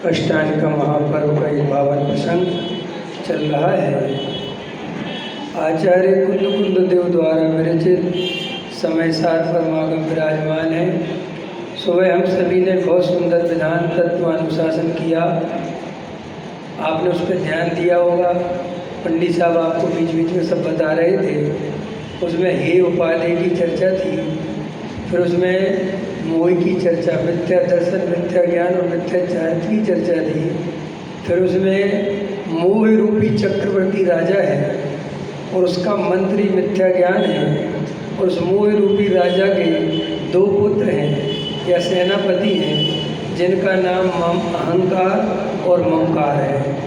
अष्टांग का महापर्व का एक पावन प्रसंग चल रहा है। आचार्य कुंद देव द्वारा विरचित समय सात परमागम विराजमान है। सुबह हम सभी ने बहुत सुंदर विधान तत्व अनुशासन किया, आपने उस पर ध्यान दिया होगा। पंडित साहब आपको बीच बीच में सब बता रहे थे। उसमें हे उपाधि की चर्चा थी, फिर उसमें मोह की चर्चा, मिथ्या दर्शन, मिथ्या ज्ञान और मिथ्या चारित्र की चर्चा थी। फिर उसमें मोह रूपी चक्रवर्ती राजा है और उसका मंत्री मिथ्या ज्ञान है, और उस मोह रूपी राजा के दो पुत्र हैं या सेनापति हैं जिनका नाम अहंकार और ममकार है।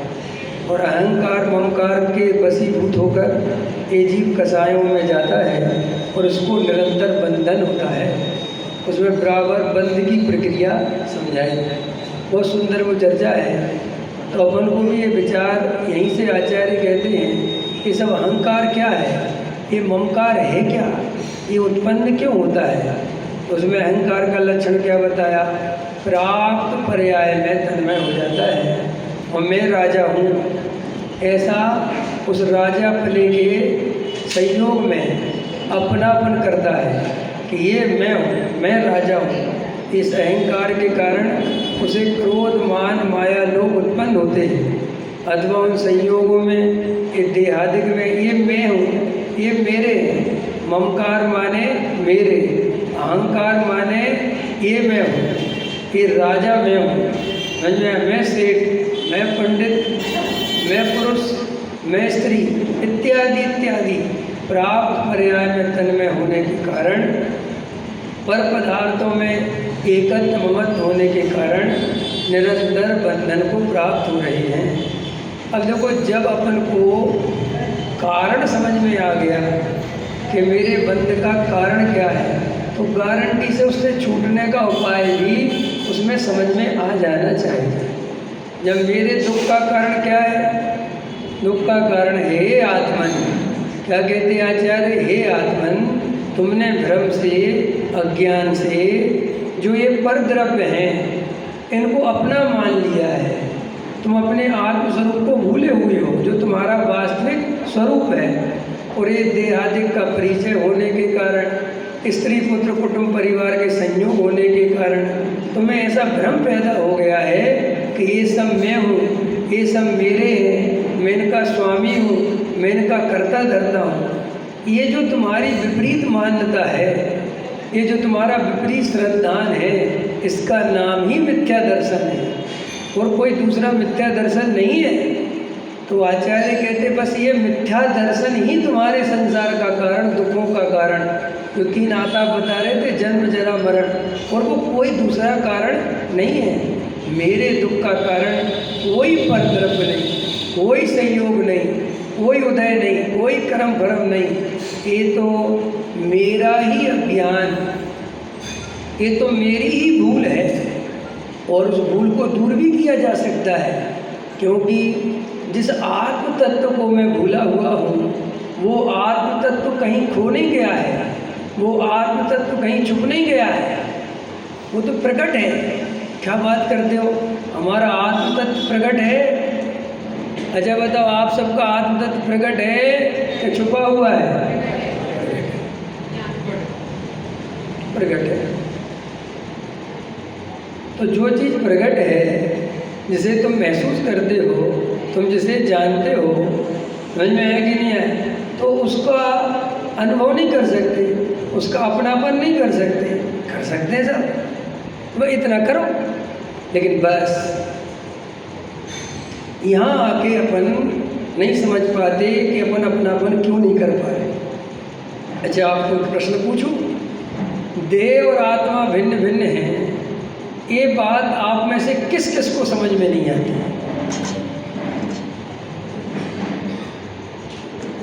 और अहंकार ममकार के वशीभूत होकर ये जीव कसायों में जाता है और उसको निरंतर बंधन होता है। उसमें बराबर बंध की प्रक्रिया समझाई, बहुत सुंदर वो चर्चा है। तो अपन को भी ये विचार यहीं से आचार्य कहते हैं कि सब अहंकार क्या है, ये ममकार है क्या, ये उत्पन्न क्यों होता है। उसमें अहंकार का लक्षण क्या बताया, प्राप्त पर्याय में तन्मय हो जाता है और मैं राजा हूँ, ऐसा उस राजा फले के संयोग में अपनापन करता है कि ये मैं हूँ, मैं राजा हूँ। इस अहंकार के कारण उसे क्रोध मान माया लोग उत्पन्न होते हैं। अथवा उन संयोगों में ये देहादिक में ये मैं हूँ, ये मेरे हैं। ममकार माने मेरे, अहंकार माने ये मैं हूँ, ये राजा मैं हूँ, मैं सेठ, मैं पंडित, मैं पुरुष, मैं स्त्री इत्यादि इत्यादि प्राप्त पर्याय में तन्मय होने के कारण, पर पदार्थों में एकत्व ममत्व होने के कारण निरंतर बंधन को प्राप्त हो रही हैं। अब देखो, जब अपन को कारण समझ में आ गया कि मेरे बंध का कारण क्या है, तो गारंटी से उससे छूटने का उपाय भी उसमें समझ में आ जाना चाहिए। जब मेरे दुख का कारण क्या है, दुख का कारण हे आत्मन, क्या कहते हैं आचार्य, हे आत्मन, तुमने भ्रम से, अज्ञान से जो ये परद्रव्य हैं इनको अपना मान लिया है। तुम अपने आत्मस्वरूप को भूले हुए हो जो तुम्हारा वास्तविक स्वरूप है। और ये देहादिक का परिचय होने के कारण, स्त्री पुत्र कुटुंब परिवार के संयोग होने के कारण तुम्हें ऐसा भ्रम पैदा हो गया है कि ये सब मैं हूँ, ये सब मेरे हैं, मैं इनका स्वामी हूँ, मैं इनका कर्ता धर्ता हूँ। ये जो तुम्हारी विपरीत मान्यता है, ये जो तुम्हारा विपरीत श्रद्धान है, इसका नाम ही मिथ्या दर्शन है। और कोई दूसरा मिथ्या दर्शन नहीं है। तो आचार्य कहते बस ये मिथ्या दर्शन ही तुम्हारे संसार का कारण, दुखों का कारण, जो 3 आता बता रहे थे, जन्म जरा मरण, और वो कोई दूसरा कारण नहीं है। मेरे दुख का कारण कोई परद्रव्य नहीं, कोई संयोग नहीं, कोई उदय नहीं, कोई कर्म भरम नहीं। ये तो मेरा ही अज्ञान, ये तो मेरी ही भूल है। और उस भूल को दूर भी किया जा सकता है, क्योंकि जिस आत्म तत्व को मैं भूला हुआ हूँ, वो आत्म तत्व कहीं खो नहीं गया है, वो आत्म तत्व कहीं छुप नहीं गया है, वो तो प्रकट है। क्या बात करते हो, हमारा आत्म तत्व प्रकट है। अच्छा बताओ, आप सबका आत्म तत्व प्रकट है कि छुपा हुआ है? प्रकट है। तो जो चीज़ प्रकट है, जिसे तुम महसूस करते हो, तुम जिसे जानते हो, समझ में है कि नहीं है, तो उसका अनुभव नहीं कर सकते, उसका अपनापन नहीं कर सकते। कर सकते हैं सब, वह इतना करो। लेकिन बस यहाँ आके अपन नहीं समझ पाते कि अपन अपनापन क्यों नहीं कर पा रहे। अच्छा, आपको एक प्रश्न पूछूं, देह और आत्मा भिन्न भिन्न हैं, ये बात आप में से किस किस को समझ में नहीं आती?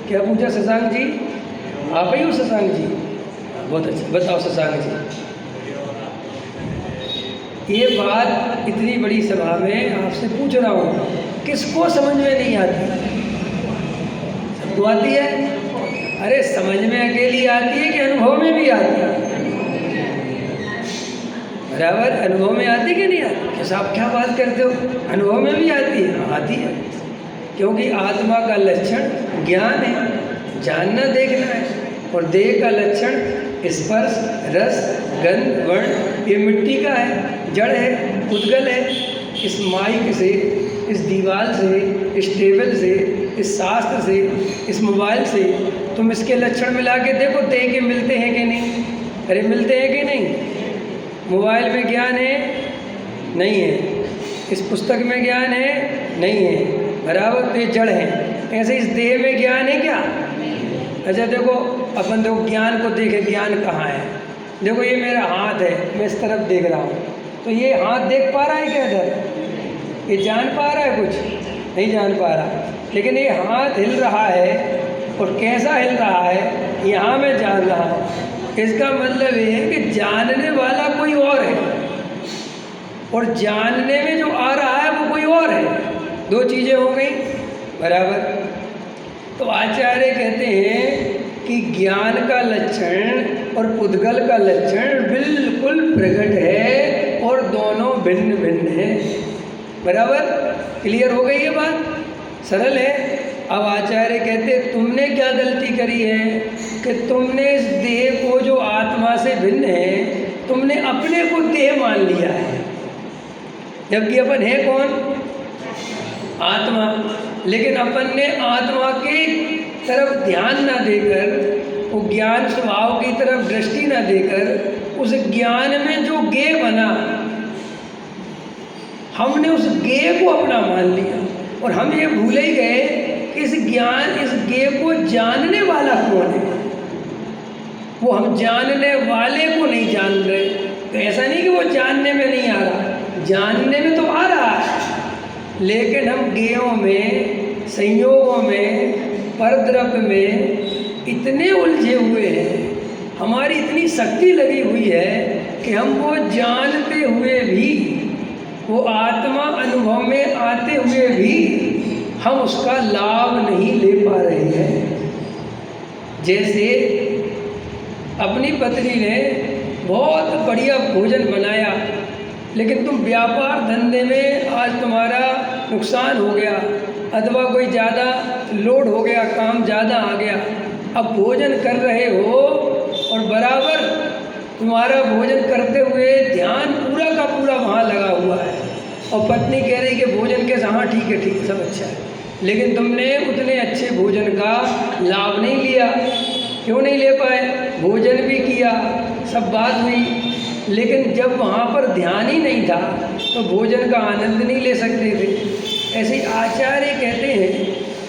क्या पूछा शशांक जी? आप ही हो शशांक जी? बहुत अच्छा, बताओ शशांक जी। ये बात इतनी बड़ी सभा में आपसे पूछ रहा हूँ, किसको समझ में नहीं आती? सबको आती है। अरे समझ में अकेली आती है कि अनुभव में भी आती है? बराबर, अनुभव में आती कि नहीं आती? कैसा आप क्या बात करते हो, अनुभव में भी आती है? आती है, क्योंकि आत्मा का लक्षण ज्ञान है, जानना देखना है, और देह का लक्षण स्पर्श रस गंध वर्ण, ये मिट्टी का है, जड़ है, उद्गल है। इस माइक से, इस दीवार से, इस टेबल से, इस शास्त्र से, इस मोबाइल से तुम इसके लक्षण मिला के देखो, देह के मिलते हैं कि नहीं? अरे मिलते हैं कि नहीं? मोबाइल में ज्ञान है? नहीं है। इस पुस्तक में ज्ञान है? नहीं है। बराबर, तो ये जड़ है। ऐसे इस देह में ज्ञान है क्या? अच्छा देखो, अपन देखो ज्ञान को देखें, ज्ञान कहाँ है? देखो ये मेरा हाथ है, मैं इस तरफ देख रहा हूँ, तो ये हाथ देख पा रहा है क्या इधर? ये जान पा रहा है? कुछ नहीं जान पा रहा। लेकिन ये हाथ हिल रहा है, और कैसा हिल रहा है, यहाँ मैं जान रहा हूँ। इसका मतलब ये है कि जानने वाला कोई और है, और जानने में जो आ रहा है वो कोई और है। 2 चीज़ें हो गई। बराबर। तो आचार्य कहते हैं कि ज्ञान का लक्षण और पुद्गल का लक्षण बिल्कुल प्रकट है, और दोनों भिन्न भिन्न हैं। बराबर, क्लियर हो गई ये बात? सरल है। अब आचार्य कहते तुमने क्या गलती करी है कि तुमने इस देह को, जो आत्मा से भिन्न है, तुमने अपने को देह मान लिया है, जबकि अपन है कौन? आत्मा। लेकिन अपन ने आत्मा के तरफ ध्यान ना देकर, वो ज्ञान स्वभाव की तरफ दृष्टि ना देकर, उस ज्ञान में जो गे बना, हमने उस गे को अपना मान लिया, और हम ये भूल ही गए कि इस ज्ञान, इस गे को जानने वाला कौन है। वो हम जानने वाले को नहीं जान रहे। तो ऐसा नहीं कि वो जानने में नहीं आ रहा, जानने में तो आ रहा है, लेकिन हम गेयों में, संयोगों में, परद्रव्य में इतने उलझे हुए हैं, हमारी इतनी शक्ति लगी हुई है कि हम वो जानते हुए भी, वो आत्मा अनुभव में आते हुए भी हम उसका लाभ नहीं ले पा रहे हैं। जैसे अपनी पत्नी ने बहुत बढ़िया भोजन बनाया, लेकिन तुम व्यापार धंधे में आज तुम्हारा नुकसान हो गया, अथवा कोई ज़्यादा लोड हो गया, काम ज़्यादा आ गया, अब भोजन कर रहे हो और बराबर तुम्हारा भोजन करते हुए ध्यान पूरा का पूरा वहाँ लगा हुआ है, और पत्नी कह रही कि भोजन कैसा? हाँ ठीक है सब अच्छा है, लेकिन तुमने उतने अच्छे भोजन का लाभ नहीं लिया। क्यों नहीं ले पाए? भोजन भी किया, सब बात हुई, लेकिन जब वहाँ पर ध्यान ही नहीं था तो भोजन का आनंद नहीं ले सकते थे। ऐसे ही आचार्य कहते हैं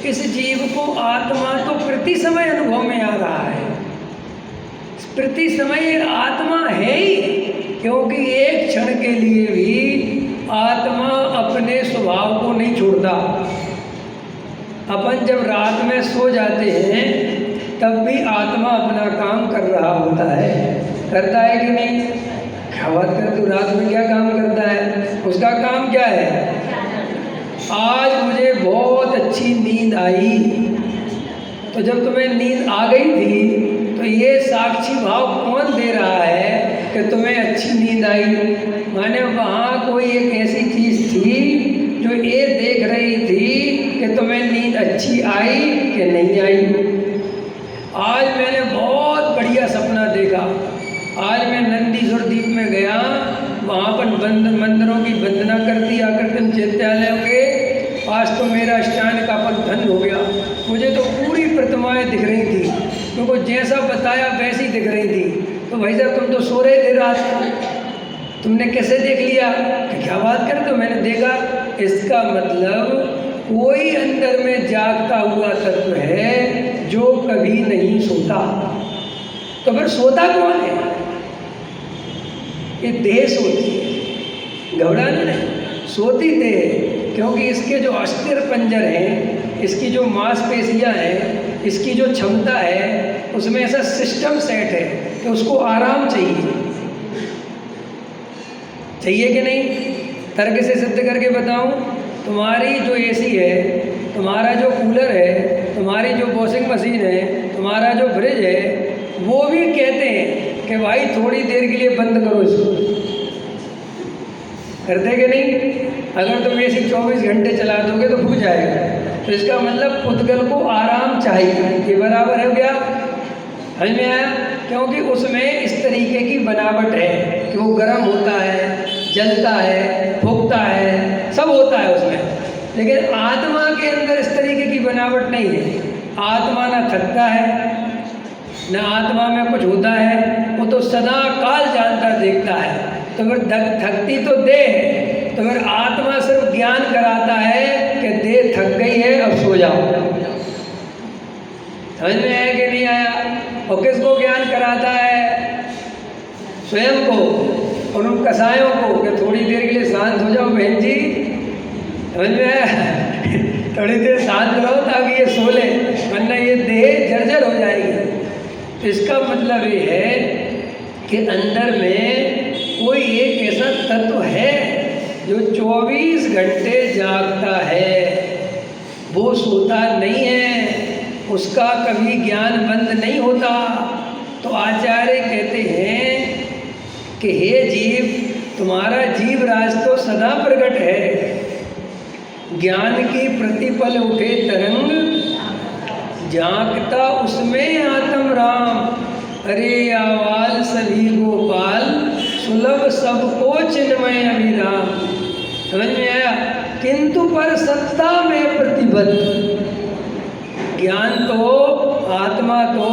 इस जीव को आत्मा तो प्रति समय अनुभव में आ रहा है, प्रति समय आत्मा है ही, क्योंकि एक क्षण के लिए भी आत्मा अपने स्वभाव को नहीं छोड़ता। अपन जब रात में सो जाते हैं तब भी आत्मा अपना काम कर रहा होता है, करता है कि नहीं? क्या बात कर, तो रात में क्या काम करता है? उसका काम क्या है? आज मुझे बहुत अच्छी नींद आई, तो जब तुम्हें नींद आ गई थी तो ये साक्षी भाव कौन दे रहा है कि तुम्हें अच्छी नींद आई? माने वहाँ कोई एक ऐसी चीज़ थी जो ये देख रही थी कि तुम्हें नींद अच्छी आई कि नहीं आई। आज मैंने बहुत बढ़िया सपना देखा। आज मैं नंदीश्वर द्वीप में गया, वहाँ पर मंदिरों की वंदना कर दी, आकृतिम चैत्यालयों के आज तो मेरा स्नान का पल धन्य हो गया। मुझे तो पूरी प्रतिमाएं दिख रही थी, क्योंकि जैसा बताया वैसी दिख रही थी। तो भाई साहब तुम तो सो रहे थे रात को, तुमने कैसे देख लिया? क्या बात कर, तो मैंने देखा। इसका मतलब कोई अंदर में जागता हुआ तत्व है जो कभी नहीं सोता। तो फिर सोता कौन है? ये देह सोती है, घबराना नहीं, सोती देह। क्योंकि इसके जो अस्थिर पंजर हैं, इसकी जो मांसपेशियां हैं, इसकी जो क्षमता है, उसमें ऐसा सिस्टम सेट है कि उसको आराम चाहिए कि नहीं? तर्क से सिद्ध करके बताऊं, तुम्हारी जो एसी है, तुम्हारा जो कूलर है, तुम्हारी जो वॉशिंग मशीन है, तुम्हारा जो फ्रिज है, वो भी कहते हैं कि भाई थोड़ी देर के लिए बंद करो इसको, करते कि नहीं? अगर तुम एसी 24 घंटे चला दोगे तो फूक जाएगा। तो इसका मतलब पुद्गल को आराम चाहिए। ये बराबर हो गया, समझ में आया? क्योंकि उसमें इस तरीके की बनावट है कि वो गर्म होता है, जलता है, फूकता है, सब होता है उसमें। लेकिन आत्मा के अंदर इस तरीके की बनावट नहीं है। आत्मा ना थकता है, ना आत्मा में कुछ होता है, वो तो सदा काल जानता देखता है। तो फिर थकती तो देह है, तो फिर आत्मा सिर्फ ज्ञान कराता है कि देह थक गई है, अब सो जाओ। समझ में आया कि नहीं आया? और किसको ज्ञान कराता है? स्वयं को और उन कसायों को कि थोड़ी देर के लिए शांत हो जाओ बहन जी, समझ में आया? थोड़ी देर शांत रहो ताकि ये सो ले, वरना ये देह जर्जर हो जाएगी। तो इसका मतलब ये है कि अंदर में कोई एक ऐसा तत्व है जो 24 घंटे जागता है, वो सोता नहीं है, उसका कभी ज्ञान बंद नहीं होता। तो आचार्य कहते हैं कि हे जीव, तुम्हारा जीव राज तो सदा प्रकट है, ज्ञान की प्रतिपल उठे तरंग, झांकता उसमें आत्म राम, अरे आवाल सभी गोपाल, सुलभ सबको चिन्मय अभिराम। समझ में आया? किंतु पर सत्ता में प्रतिबद्ध। ज्ञान तो, आत्मा तो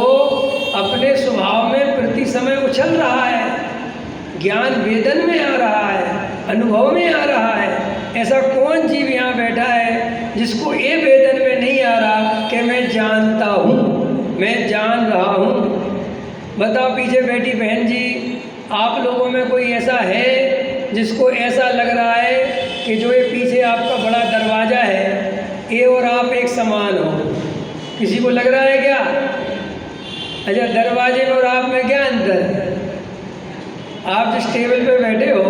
अपने स्वभाव में प्रति समय उछल रहा है, ज्ञान वेदन में आ रहा है, अनुभव में आ रहा है। ऐसा कौन जीव यहाँ बैठा है जिसको ये वेदन में नहीं आ रहा कि मैं जानता हूँ, मैं जान रहा हूँ? बताओ पीछे बैठी बहन जी, आप लोगों में कोई ऐसा है जिसको ऐसा लग रहा है कि जो ये पीछे आपका बड़ा दरवाज़ा है, ये और आप एक समान हो? किसी को लग रहा है क्या? अच्छा, दरवाजे में और आप में क्या अंतर है? आप जिस टेबल पे बैठे हो,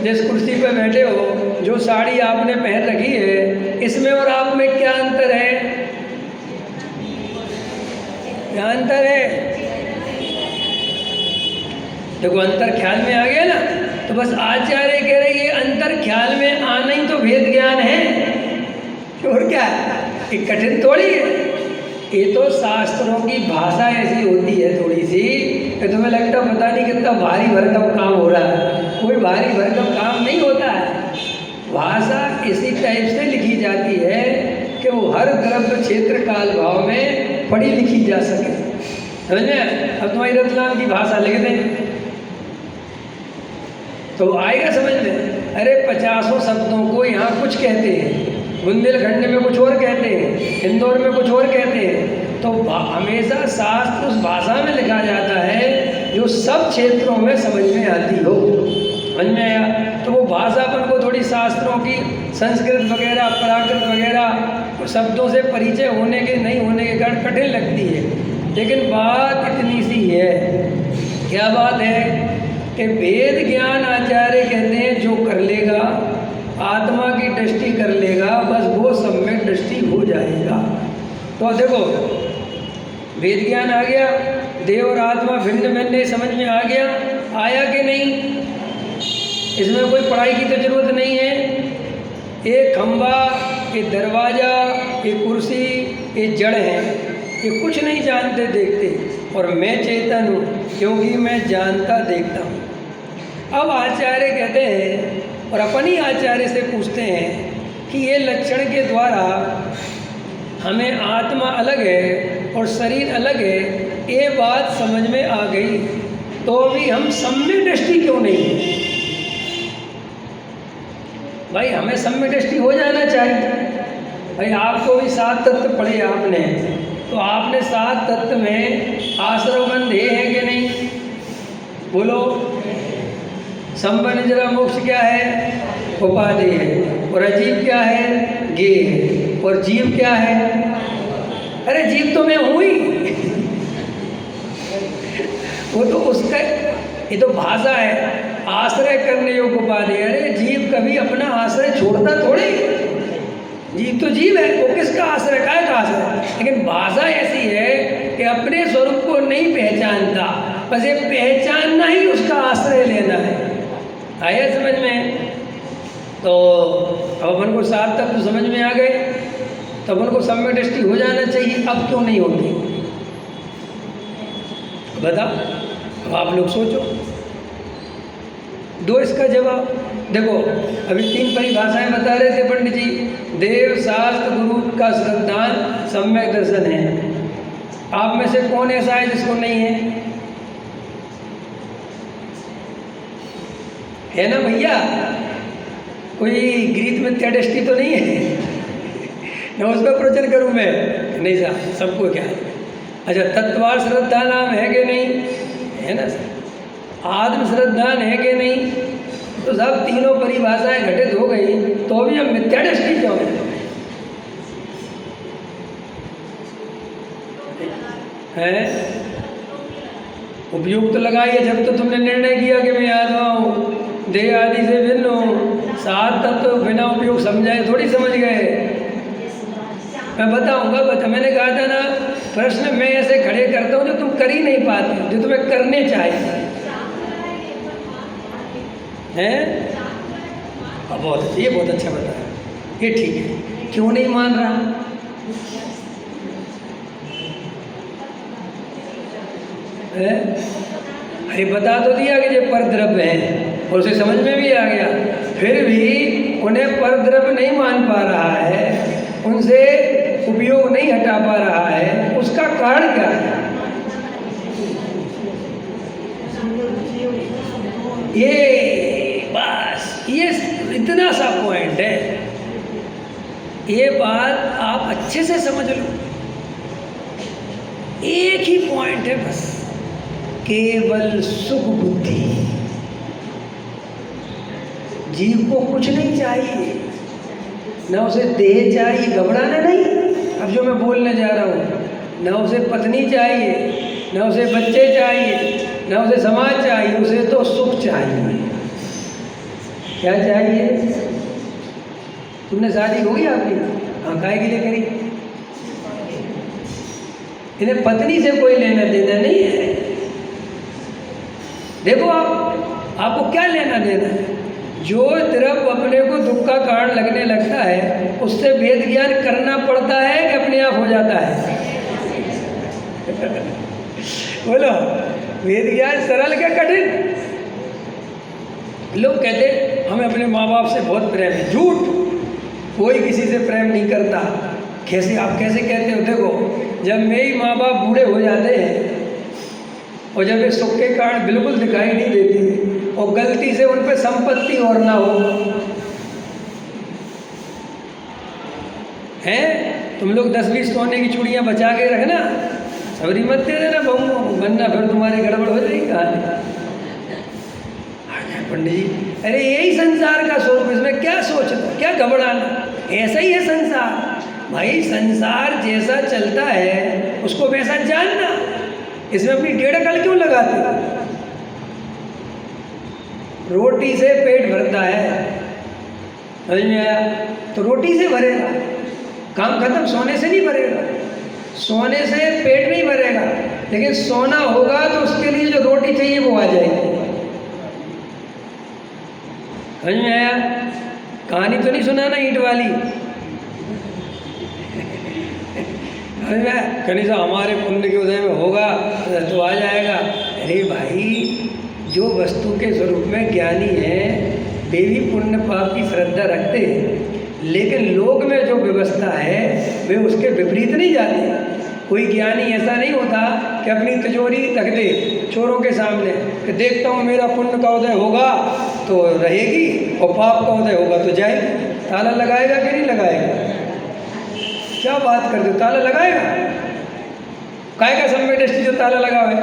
जिस कुर्सी पे बैठे हो, जो साड़ी आपने पहन रखी है, इसमें और आप में क्या अंतर है? क्या अंतर है? देखो, अंतर ख्याल में आ गया ना। तो बस आचार्य कह रहे ये अंतर ख्याल में आना ही तो वेद ज्ञान है, और क्या ये कठिन थोड़ी है। ये तो शास्त्रों की भाषा ऐसी होती है थोड़ी सी कि तुम्हें लगता पता नहीं कितना भारी भरकम काम हो रहा है। कोई भारी भरकम काम नहीं होता है। भाषा इसी टाइप से लिखी जाती है कि वो हर द्रव्य क्षेत्र काल भाव में पढ़ी लिखी जा सके। समझ में? अब तुम्हारी रतलाम की भाषा लिख दें तो आएगा समझ में। अरे 50 शब्दों को यहाँ कुछ कहते हैं, बुंदेलखंड में कुछ और कहते हैं, इंदौर में कुछ और कहते हैं। तो हमेशा शास्त्र उस भाषा में लिखा जाता है जो सब क्षेत्रों में समझ में आती हो। समझ में आया? तो वो भाषा अपन को थोड़ी शास्त्रों की संस्कृत वगैरह प्राकृत वगैरह शब्दों से परिचय होने के नहीं होने के कारण कठिन लगती है। लेकिन बात इतनी सी है। क्या बात है कि वेद ज्ञान आचार्य कहते हैं जो कर लेगा, आत्मा की दृष्टि कर लेगा, बस वो सम्यक दृष्टि हो जाएगा। तो देखो वेद ज्ञान आ गया, देह और आत्मा भिन्न भिन्न समझ में आ गया, आया कि नहीं? इसमें कोई पढ़ाई की तो जरूरत नहीं है। एक खंबा, एक दरवाज़ा, एक कुर्सी, एक जड़ है, ये कुछ नहीं जानते देखते, और मैं चेतन हूँ क्योंकि मैं जानता देखता हूँ। अब आचार्य कहते हैं और अपन ही आचार्य से पूछते हैं कि ये लक्षण के द्वारा हमें आत्मा अलग है और शरीर अलग है, ये बात समझ में आ गई, तो भी हम सम्यक दृष्टि क्यों नहीं है? भाई हमें सम्यक दृष्टि हो जाना चाहिए। भाई आपको भी 7 तत्व पढ़े आपने, तो आपने 7 तत्व में आश्रवगंध है कि नहीं? बोलो। संबंध जरा मोक्ष क्या है? उपाधि है। और अजीब क्या है? गे है। और जीव क्या है? अरे जीव तो मैं हूँ ही। वो तो उसका, ये तो भाषा है, आश्रय करने योग्य उपाधि। अरे जीव कभी अपना आश्रय छोड़ता थोड़ी, जीव तो जीव है, वो किसका आश्रय, काय का आश्रय? लेकिन भाषा ऐसी है कि अपने स्वरूप को नहीं पहचानता, बस ये पहचानना ही उसका आश्रय लेना है। आया समझ में? तो अब अपन को 7 तत्व समझ में आ गए, तो अपन को सम्यक दृष्टि हो जाना चाहिए। अब क्यों नहीं होती बता? अब आप लोग सोचो, दो इसका जवाब। देखो अभी 3 परिभाषाएं बता रहे थे पंडित जी। देव, शास्त्र, गुरु का श्रद्धान, सम्यक दर्शन है। आप में से कौन ऐसा है जिसको नहीं है? है ना भैया? कोई गीत में त्यादृष्टि तो नहीं है न उसका प्रवचन करूं मैं? नहीं साहब, सबको क्या है। अच्छा, तत्वार श्रद्धा नाम है कि नहीं? है ना सर। आत्म श्रद्धान है कि नहीं? तो सब तीनों परिभाषाएं घटित हो गई, तो भी हम मिथ्या दृष्टि क्यों है? उपयोग तो लगाइए जब तो तुमने निर्णय किया कि मैं आत्मा हूँ, देह आदि से भिन्न हूँ। 7 तत्व तो बिना उपयोग समझाए थोड़ी समझ गए। मैं बताऊंगा, मैंने कहा था ना, प्रश्न मैं ऐसे खड़े करता हूँ जो तुम कर ही नहीं पाते, जो तुम्हें करने चाहिए हैं। अब बहुत अच्छा, ये बहुत अच्छा बताया, ये ठीक है। क्यों नहीं मान रहा? अरे बता तो दिया कि ये परद्रव्य है और उसे समझ में भी आ गया, फिर भी उन्हें परद्रव्य नहीं मान पा रहा है, उनसे उपयोग नहीं हटा पा रहा है। उसका कारण क्या है? ये बस ये इतना सा पॉइंट है। ये बात आप अच्छे से समझ लो, एक ही पॉइंट है बस, केवल सुख बुद्धि। जीव को कुछ नहीं चाहिए, न उसे देह चाहिए, घबराना नहीं। अब जो मैं बोलने जा रहा हूँ, न उसे पत्नी चाहिए, न उसे बच्चे चाहिए, न उसे समाज चाहिए, उसे तो सुख चाहिए। क्या चाहिए? तुमने शादी होगी आपकी? हाँ, काहे के लिए करी? इन्हें पत्नी से कोई लेना देना नहीं है। देखो आपको क्या लेना देना है? जो तरफ अपने को दुख का कारण लगने लगता है, उससे वेद ज्ञान करना पड़ता है कि अपने आप हो जाता है? बोलो, वेद ज्ञान सरल क्या कठिन? लोग कहते हमें अपने माँ बाप से बहुत प्रेम है। झूठ, कोई किसी से प्रेम नहीं करता। कैसे आप कैसे कहते हो? देखो, जब मेरे माँ बाप बूढ़े हो जाते हैं और जब ये सुख के कारण बिल्कुल दिखाई नहीं देती और गलती से उन पर संपत्ति और ना हो, है तुम लोग 10-20 सोने की चूड़ियाँ बचा के रखना, सबरी मत दे देना बहू, वरना फिर तुम्हारी गड़बड़ हो जाएगी कहानी। पंडित जी, अरे यही संसार का स्वरूप, इसमें क्या सोचना, क्या घबराना, ऐसा ही है संसार भाई। संसार जैसा चलता है उसको वैसा जानना, इसमें अपनी डेढ़ अकल क्यों लगाते? रोटी से पेट भरता है, समझ में आया? तो रोटी से भरेगा, काम खत्म, सोने से नहीं भरेगा, सोने से पेट नहीं भरेगा, लेकिन सोना होगा तो उसके लिए जो रोटी चाहिए वो आ जाएगी। समझ में आया? कहानी तो नहीं सुनाना ईंट वाली, समझ में आया? कहने से हमारे पुण्य के उदय में होगा तो आ जाएगा। अरे भाई, जो वस्तु के स्वरूप में ज्ञानी है वे भी पुण्य पाप की श्रद्धा रखते हैं, लेकिन लोक में जो व्यवस्था है वे उसके विपरीत नहीं जाते। कोई ज्ञानी ऐसा नहीं होता कि अपनी तिजोरी रख दे चोरों के सामने कि देखता हूँ मेरा पुण्य का उदय होगा तो रहेगी और पाप का उदय होगा तो जाएगी। ताला लगाएगा कि नहीं लगाएगा? क्या बात करते हो, ताला लगाएगा? काय का सम्मेट दृष्टि जो ताला लगावे,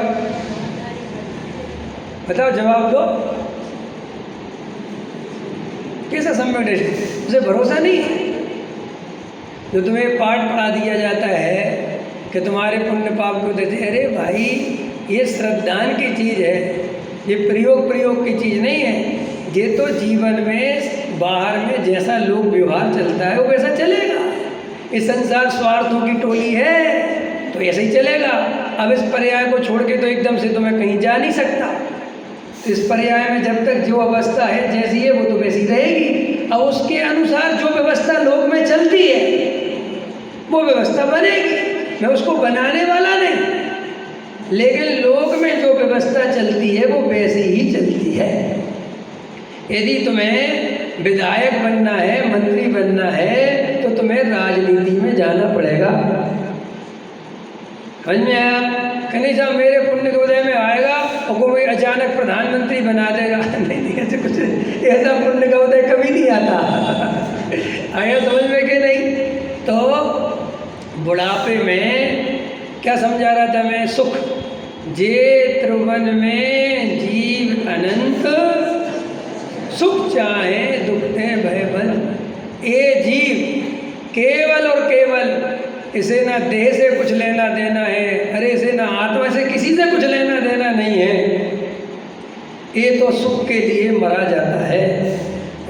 बताओ, जवाब दो। कैसा सम्मेट दृष्टि? उसे भरोसा नहीं है। जो तुम्हें पाठ पढ़ा दिया जाता है कि तुम्हारे पुण्य पाप को देते, अरे भाई ये श्रद्धान की चीज़ है, ये प्रयोग की चीज़ नहीं है। ये तो जीवन में बाहर में जैसा लोक व्यवहार चलता है वो वैसा चलेगा। इस संसार स्वार्थों की टोली है तो ऐसे ही चलेगा। अब इस पर्याय को छोड़ के तो एकदम से तो मैं कहीं जा नहीं सकता। इस पर्याय में जब तक जो अवस्था है जैसी है वो तो वैसी रहेगी, और उसके अनुसार जो व्यवस्था लोक में चलती है वो व्यवस्था बनेगी। मैं उसको बनाने वाला नहीं, लेकिन लोक में जो व्यवस्था चलती है वो वैसी ही चलती है। यदि तुम्हें विधायक बनना है, मंत्री बनना है, तो तुम्हें राजनीति में जाना पड़ेगा। समझ में आया? कहने साहब मेरे पुण्य के उदय में आएगा और कोई अचानक प्रधानमंत्री बना देगा, नहीं, ऐसे कुछ ऐसा पुण्य का उदय कभी नहीं आता। आया समझ में कि नहीं? तो बुढ़ापे में क्या समझा रहा था मैं? सुख जे त्रिभुवन में जीव अनंत, सुख चाहे दुख है भय बल। ये जीव केवल और केवल, इसे ना देह से कुछ लेना देना है, अरे इसे ना आत्मा से किसी से कुछ लेना देना नहीं है। ये तो सुख के लिए मरा जाता है,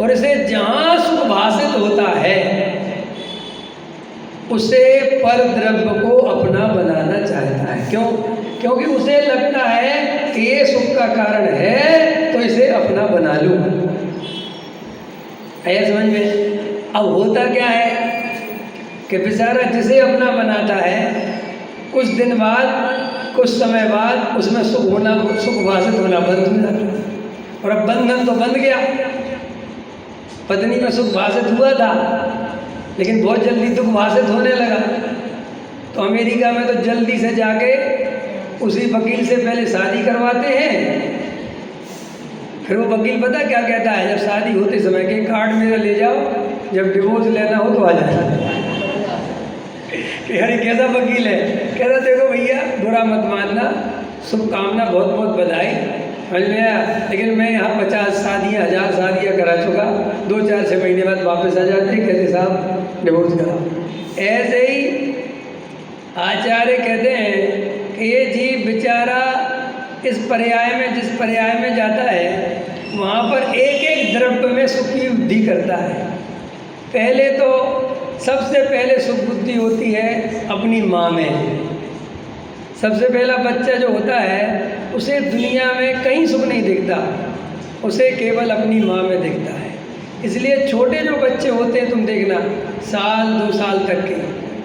और इसे जहाँ सुख भाषित होता है उसे पर द्रव्य को अपना बनाना चाहता है। क्यों? क्योंकि उसे लगता है कि ये सुख का कारण है तो इसे अपना बना लूँ। आया समझ में? अब होता क्या है कि बेचारा जिसे अपना बनाता है, कुछ दिन बाद, कुछ समय बाद उसमें सुख भाषित होना बंद हो जाता है। और अब बंधन तो बंध गया। पत्नी में सुख भाषित हुआ था, लेकिन बहुत जल्दी दुख भाषित होने लगा। तो अमेरिका में तो जल्दी से जाके उसी वकील से पहले शादी करवाते हैं। फिर वो वकील पता क्या कहता है, जब शादी होते समय के कार्ड मेरा ले जाओ, जब डिवोर्स लेना हो तो आ जाए। कि अरे कैसा वकील है? कहता देखो भैया बुरा मत मानना, शुभकामना, बहुत बहुत बधाई, समझ में आया, लेकिन मैं यहाँ 50 शादियाँ 1000 शादियाँ करा चुका, 2-4-6 महीने बाद वापस आ जाते। कहते साहब डिवोर्स करा। ऐसे ही आचार्य कहते हैं कि ये जीव बेचारा इस पर्याय में, जिस पर्याय में जाता है वहाँ पर एक एक द्रव्य में सुख की वृद्धि करता है। पहले तो सबसे पहले सुख बुद्धि होती है अपनी माँ में। सबसे पहला बच्चा जो होता है उसे दुनिया में कहीं सुख नहीं दिखता, उसे केवल अपनी माँ में दिखता है। इसलिए छोटे जो बच्चे होते हैं तुम देखना, 1-2 साल तक के,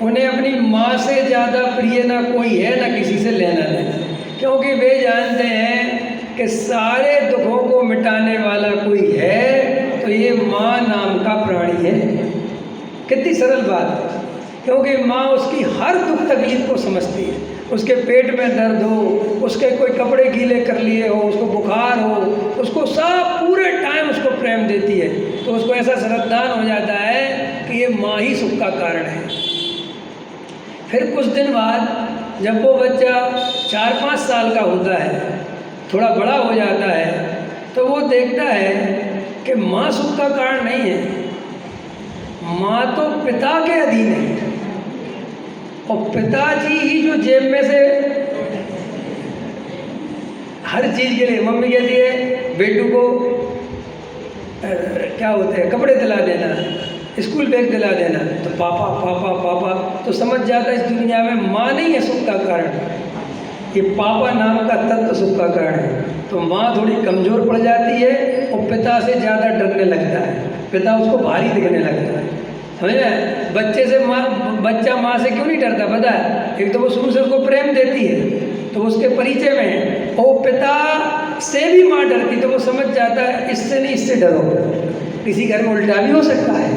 उन्हें अपनी माँ से ज़्यादा प्रिय ना कोई है, ना किसी से लेना देना, क्योंकि वे जानते हैं कि सारे दुखों को मिटाने वाला कोई है तो ये माँ नाम का प्राणी है। कितनी सरल बात है, क्योंकि माँ उसकी हर दुख तकलीफ को समझती है, उसके पेट में दर्द हो, उसके कोई कपड़े गीले कर लिए हो, उसको बुखार हो, उसको सब पूरे टाइम उसको प्रेम देती है, तो उसको ऐसा श्रद्धान हो जाता है कि ये माँ ही सुख का कारण है। फिर कुछ दिन बाद जब वो बच्चा 4-5 साल का होता है, थोड़ा बड़ा हो जाता है, तो वो देखता है कि माँ सुख का कारण नहीं है, माँ तो पिता के अधीन है, और पिताजी ही जो जेब में से हर चीज़ के लिए, मम्मी कहती है बेटू को क्या होते हैं कपड़े दिला देना, स्कूल बैग दिला देना, तो पापा पापा पापा, तो समझ जाता है इस दुनिया में माँ नहीं है सुख का कारण, ये पापा नाम का तत्व सुख का कारण है। तो माँ थोड़ी कमज़ोर पड़ जाती है और पिता से ज़्यादा डरने लगता है, पिता उसको भारी दिखने लगता है। समझ में? बच्चे से बच्चा माँ से क्यों नहीं डरता पता है? एक तो वो शुरू से उसको प्रेम देती है, तो उसके परिचय में है, और पिता से भी माँ डरती, तो वो समझ जाता है इससे नहीं, इससे डरो। किसी घर में उल्टा भी हो सकता है,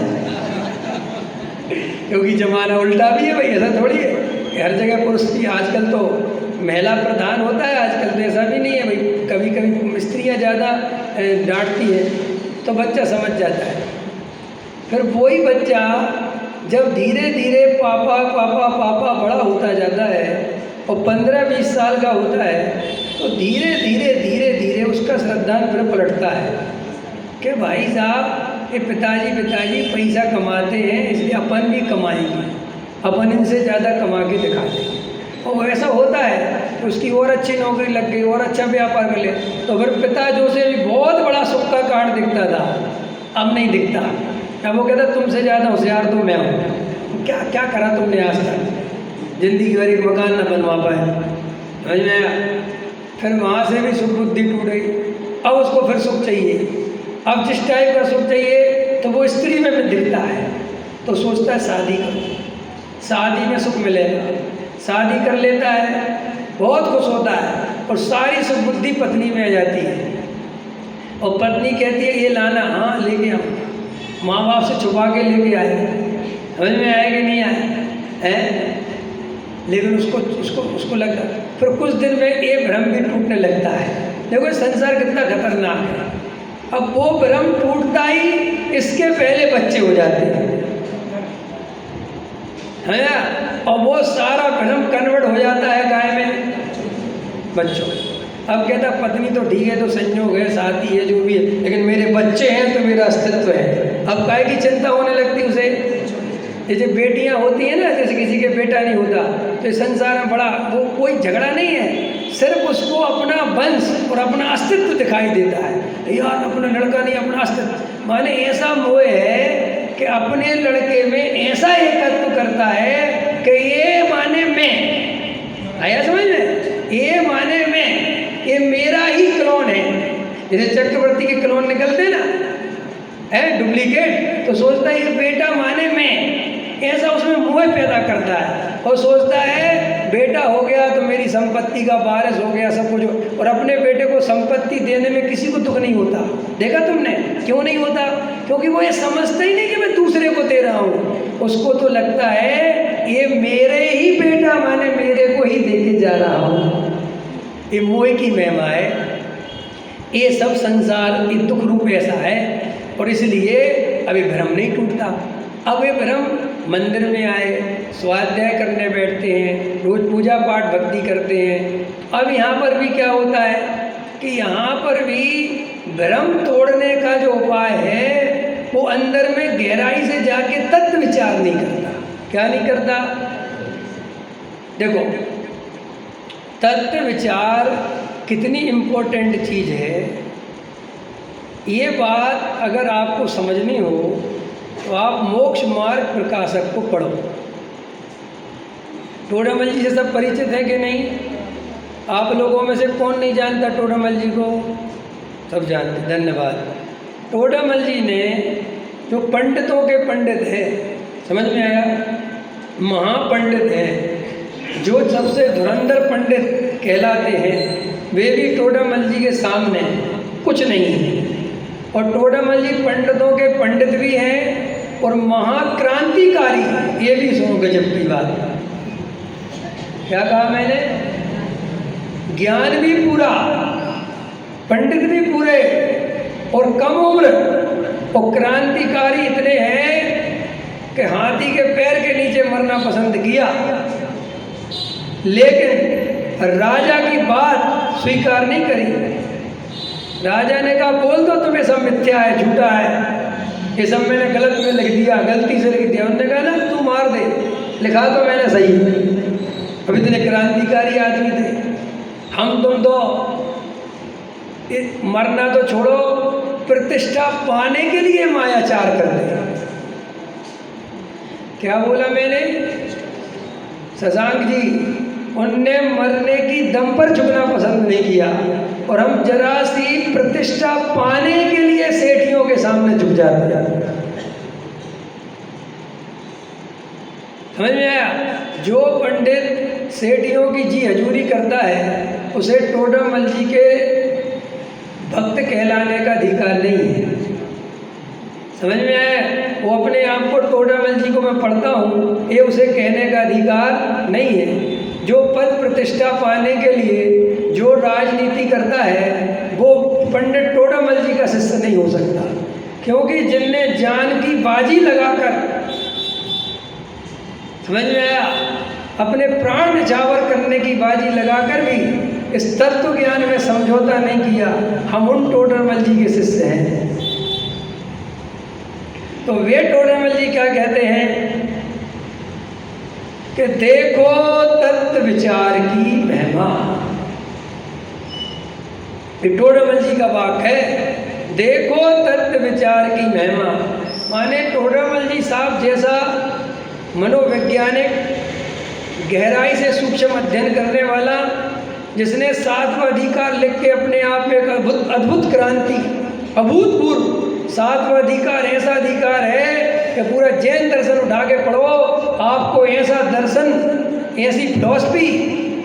क्योंकि जमाना उल्टा भी है भाई, ऐसा थोड़ी है हर जगह पुरुष की, आजकल तो महिला प्रधान होता है, आजकल तो ऐसा भी नहीं है भाई, कभी कभी स्त्रियाँ ज़्यादा डांटती है, तो बच्चा समझ जाता है। फिर वही बच्चा जब धीरे धीरे पापा पापा पापा बड़ा होता जाता है और 15-20 साल का होता है, तो धीरे धीरे धीरे धीरे उसका श्रद्धान फिर पलटता है कि भाई साहब ये पिताजी पैसा कमाते हैं, इसलिए अपन भी कमाएंगे, अपन इनसे ज़्यादा कमा के दिखा देंगे। और वैसा होता है तो उसकी और अच्छी नौकरी लग गई और अच्छा व्यापार कर ले, तो फिर पिता जो से भी बहुत बड़ा सुख का कारण दिखता था, अब नहीं दिखता। अब वो कहता तुमसे ज़्यादा होशियार तो मैं हूँ, क्या क्या करा तुमने आज तक, ज़िंदगी भर एक मकान न बनवा पाए, समझ में आया? फिर वहाँ से भी सुख बुद्धि टूट गई, अब उसको फिर सुख चाहिए। अब जिस टाइप का सुख चाहिए तो वो स्त्री में भी दिखता है, तो सोचता है शादी करो, शादी में सुख मिलेगा, शादी कर लेता है, बहुत खुश होता है, और सारी सुख बुद्धि पत्नी में आ जाती है। और पत्नी कहती है ये लाना, हाँ लेके आऊँ, माँ बाप से छुपा के लेके आए, समझ में आए कि नहीं आए हैं? लेकिन उसको लगता, फिर कुछ दिन में ये भ्रम भी टूटने लगता है। देखो संसार कितना खतरनाक है। अब वो भ्रम टूटता ही इसके पहले बच्चे हो जाते हैं, है ना? और वो सारा भ्रम कन्वर्ट हो जाता है गाय में, बच्चों। अब कहता पत्नी तो ठीक है, तो संयोग है, साथी है, जो भी है, लेकिन मेरे बच्चे हैं तो मेरा अस्तित्व है। अब काय की चिंता होने लगती उसे। ये जो बेटियां होती हैं ना, जैसे किसी के बेटा नहीं होता, तो इस संसार में बड़ा वो कोई झगड़ा नहीं है, सिर्फ उसको अपना वंश और अपना अस्तित्व दिखाई देता है। यार अपना लड़का नहीं, अपना अस्तित्व, माने ऐसा मोह है कि अपने लड़के में ऐसा एकत्व करता है कि ये माने मैं, आया समझ में? ये माने मैं, ये मेरा ही क्लोन है। जैसे चक्रवर्ती के क्लोन निकलते ना है डुप्लीकेट, तो सोचता है ये बेटा माने मैं, ऐसा उसमें मोह पैदा करता है, और सोचता है बेटा हो गया तो मेरी संपत्ति का वारिस हो गया सब कुछ। और अपने बेटे को संपत्ति देने में किसी को दुख नहीं होता, देखा तुमने? क्यों नहीं होता? क्योंकि वो ये समझता ही नहीं कि मैं दूसरे को दे रहा हूँ, उसको तो लगता है ये मेरे ही बेटा माने मेरे को ही देके जा रहा हूँ। ये मोह की महिमा है, ये सब संसार की दुख रूप ऐसा है, और इसलिए अभी भ्रम नहीं टूटता। अब ये भ्रम मंदिर में आए, स्वाध्याय करने बैठते हैं, रोज पूजा पाठ भक्ति करते हैं। अब यहाँ पर भी क्या होता है कि यहाँ पर भी भ्रम तोड़ने का जो उपाय है वो अंदर में गहराई से जाके तत्व विचार नहीं करता। क्या नहीं करता? देखो तत्व विचार कितनी इम्पोर्टेंट चीज़ है, ये बात अगर आपको समझनी हो तो आप मोक्ष मार्ग प्रकाशक को पढ़ो। टोडामल जी से सब परिचित है कि नहीं? आप लोगों में से कौन नहीं जानता टोडामल जी को? सब जानते, धन्यवाद। टोडामल जी ने जो पंडितों के पंडित हैं, समझ में आया? महापंडित हैं, जो सबसे धुरंधर पंडित कहलाते हैं, वे भी टोडामल जी के सामने कुछ नहीं है। और टोडामल जी पंडितों के पंडित भी हैं और महाक्रांतिकारी, ये भी सुनो गजब की बात। क्या कहा मैंने? ज्ञान भी पूरा, पंडित भी पूरे, और कम उम्र, और क्रांतिकारी इतने हैं कि हाथी के पैर के नीचे मरना पसंद किया, लेकिन राजा की बात स्वीकार नहीं करी। राजा ने कहा बोल दो तुम्हें सब मिथ्या है, झूठा है, ये सब मैंने गलत में लिख दिया, गलती से लिख दिया। उन्होंने कहा ना तू मार दे, लिखा तो मैंने सही। अब इतने क्रांतिकारी आदमी थे। हम तुम तो मरना तो छोड़ो, प्रतिष्ठा पाने के लिए मायाचार करते हैं। क्या बोला मैंने? शशांक जी, उनने मरने की दम पर झुकना पसंद नहीं किया, और हम जरा सी प्रतिष्ठा पाने के लिए सेठियों के सामने झुक जाते हैं। समझ में आया? जो पंडित सेठियों की जी हजूरी करता है उसे टोडामल जी के भक्त कहलाने का अधिकार नहीं है। समझ में आया? वो अपने आप को टोडामल जी को मैं पढ़ता हूँ, ये उसे कहने का अधिकार नहीं है। जो पद प्रतिष्ठा पाने के लिए जो राजनीति करता है वो पंडित टोडामल जी का शिष्य नहीं हो सकता, क्योंकि जिनने जान की बाजी लगाकर, समझ में आया, अपने प्राण न्यौछावर करने की बाजी लगाकर भी इस तत्व ज्ञान में समझौता नहीं किया, हम उन टोडामल जी के शिष्य हैं। तो वे टोडामल जी क्या कहते हैं कि देखो तत्व विचार की महिमा। टोडामल जी का वाक्य है, देखो तत्व विचार की महिमा। माने टोडामल जी साहब जैसा मनोवैज्ञानिक गहराई से सूक्ष्म अध्ययन करने वाला, जिसने 7वां अधिकार लिख के अपने आप में एक अद्भुत क्रांति, अभूतपूर्व 7वां अधिकार ऐसा अधिकार है कि पूरा जैन दर्शन उठा के पढ़ो, आपको ऐसा दर्शन, ऐसी फिलॉसफी,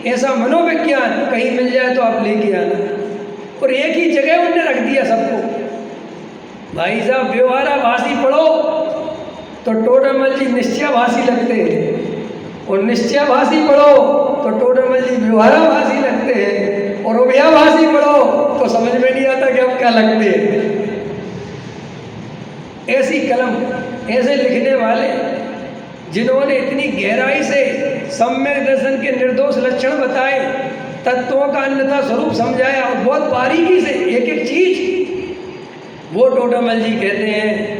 ऐसा मनोविज्ञान कहीं मिल जाए तो आप लेके आना। और एक ही जगह उन्होंने रख दिया सबको। भाई साहब व्यवहाराभासी पढ़ो तो टोडामल जी निश्चयाभासी लगते हैं, और निश्चयाभासी पढ़ो तो टोडामल जी व्यवहाराभासी लगते हैं, और उभयाभासी पढ़ो तो समझ में नहीं आता कि अब क्या लगते हैं। ऐसी कलम, ऐसे लिखने वाले जिन्होंने इतनी गहराई से सम्यक दर्शन के निर्दोष लक्षण बताए, तत्वों का अन्यथा स्वरूप समझाया, और बहुत बारीकी से एक एक चीज, वो टोडामल जी कहते हैं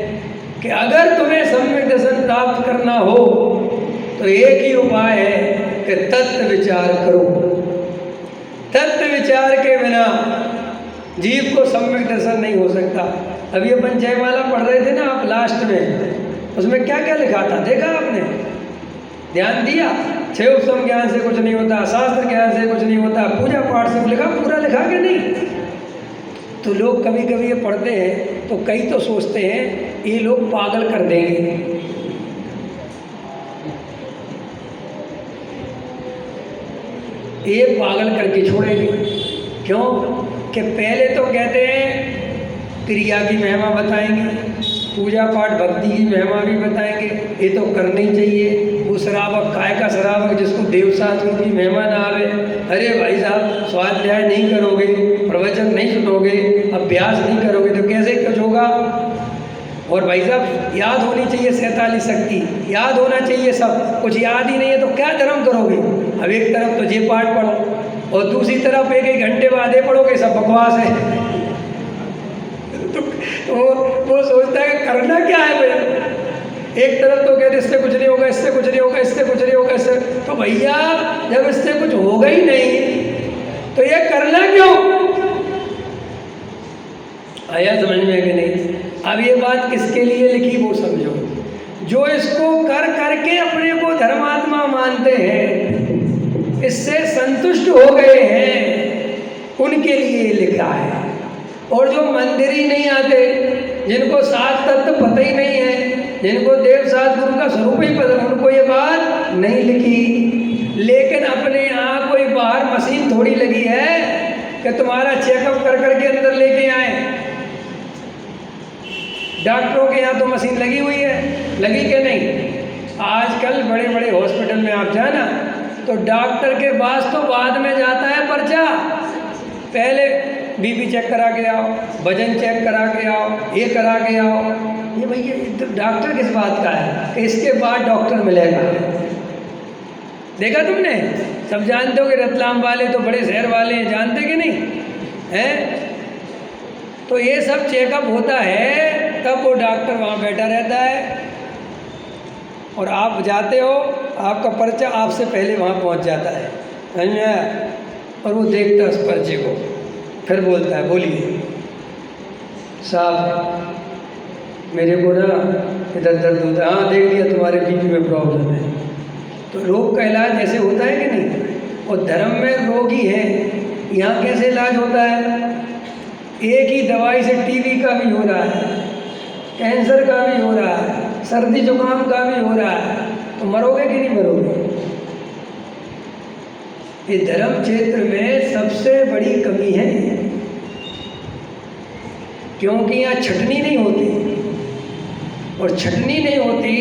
कि अगर तुम्हें सम्यक दर्शन प्राप्त करना हो तो एक ही उपाय है कि तत्व विचार करो। तत्व विचार के बिना जीव को सम्यक दर्शन नहीं हो सकता। अभी अपन जयमाला पढ़ रहे थे ना आप लास्ट में, उसमें क्या क्या लिखा था देखा आपने? ध्यान दिया? 6 उपसम ज्ञान से कुछ नहीं होता, शास्त्र ज्ञान से कुछ नहीं होता, पूजा पाठ से लिखा, पूरा लिखा कि नहीं? तो लोग कभी कभी ये पढ़ते हैं तो कई तो सोचते हैं ये लोग पागल कर देंगे। ये पागल करके छोड़ेंगे। क्यों? कि पहले तो कहते हैं क्रिया की महिमा बताएंगे, पूजा पाठ भक्ति की महिमा भी बताएंगे, ये तो करना ही चाहिए। वो श्रावक, काय का श्रावक जिसको देवशास्त्र की महिमा ना आवे, अरे भाई साहब स्वाध्याय नहीं करोगे, प्रवचन नहीं सुनोगे, अभ्यास नहीं करोगे तो कैसे कुछ होगा? और भाई साहब याद होनी चाहिए 47 शक्ति, याद होना चाहिए सब कुछ, याद ही नहीं है तो क्या धर्म करोगे? अब एक तरफ तो जे पाठ पढ़ो और दूसरी तरफ एक घंटे बाद ये पढ़ोगे, सब बकवास है। तो वो सोचता है कि करना क्या है भैया? एक तरफ तो कहते इससे कुछ नहीं होगा, इससे कुछ नहीं होगा, इससे कुछ नहीं होगा, इससे, तो भैया जब इससे कुछ होगा ही नहीं तो ये करना क्यों? आया समझ में कि नहीं? अब ये बात किसके लिए लिखी वो समझो। जो इसको कर करके अपने को धर्मात्मा मानते हैं, इससे संतुष्ट हो गए हैं, उनके लिए लिखा है। और जो मंदिर ही नहीं आते, जिनको 7 तत्व पता ही नहीं है, जिनको देव सात गुरु का स्वरूप ही पता, उनको ये बात नहीं लिखी। लेकिन अपने यहाँ कोई बाहर मशीन थोड़ी लगी है कि तुम्हारा चेकअप कर करके अंदर लेके आए। डॉक्टरों के यहाँ तो मशीन लगी हुई है, लगी कि नहीं? आजकल बड़े बड़े हॉस्पिटल में आप जाना तो डॉक्टर के पास तो बाद में जाता है पर्चा, पहले बीपी चेक करा के आओ, वजन चेक करा के आओ, ये करा के आओ। ये भैया डॉक्टर किस बात का है कि इसके बाद डॉक्टर मिलेगा? देखा तुमने? सब जानते हो कि रतलाम वाले तो बड़े शहर वाले हैं, जानते कि नहीं हैं? तो ये सब चेकअप होता है, तब वो डॉक्टर वहाँ बैठा रहता है और आप जाते हो, आपका पर्चा आपसे पहले वहाँ पहुँच जाता है, समझ में आया? और वो देखता है उस पर्चे को, फिर बोलता है बोलिए साहब मेरे को ना इधर दर्द होता है। हाँ देख लिया तुम्हारे बीपी में प्रॉब्लम है। तो रोग का इलाज ऐसे होता है कि नहीं? और धर्म में रोग ही है, यहाँ कैसे इलाज होता है? एक ही दवाई से टीबी का भी हो रहा है, कैंसर का भी हो रहा है, सर्दी जुकाम का भी हो रहा है, तो मरोगे कि नहीं मरोगे? ये धर्म क्षेत्र में सबसे बड़ी कमी है, क्योंकि यहाँ छटनी नहीं होती, और छटनी नहीं होती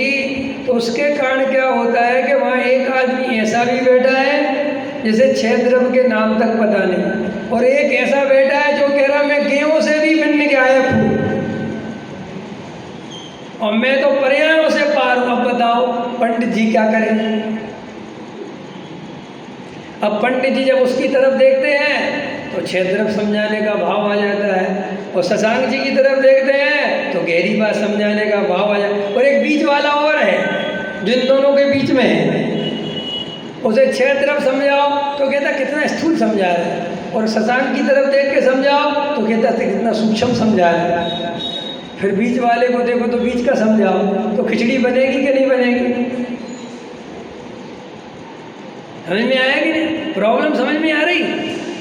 तो उसके कारण क्या होता है कि वहाँ एक आदमी ऐसा भी बैठा है जिसे 6 द्रव्य के नाम तक पता नहीं, और एक ऐसा बैठा है जो कह रहा मैं गेहूं से भी भिन्न गायक हूँ और मैं तो पर्यायों से पार हूँ। अब बताओ पंडित जी क्या करें? अब पंडित जी जब उसकी तरफ देखते हैं तो 6 द्रव्य समझाने का भाव आ जाता है, और शशांक जी की तरफ देखते हैं तो गहरी बात समझाने का भाव आ जाता है, और एक बीच वाला और है जिन दोनों के बीच में है, उसे 6 द्रव्य समझाओ तो कहता कितना स्थूल समझा रहा है, और शशांक की तरफ देख के समझाओ तो कहता कितना सूक्ष्म समझा रहा है। फिर बीच वाले को देखो तो बीच का समझाओ तो खिचड़ी बनेगी कि नहीं बनेगी? समझ में आया कि नहीं? प्रॉब्लम समझ में आ रही?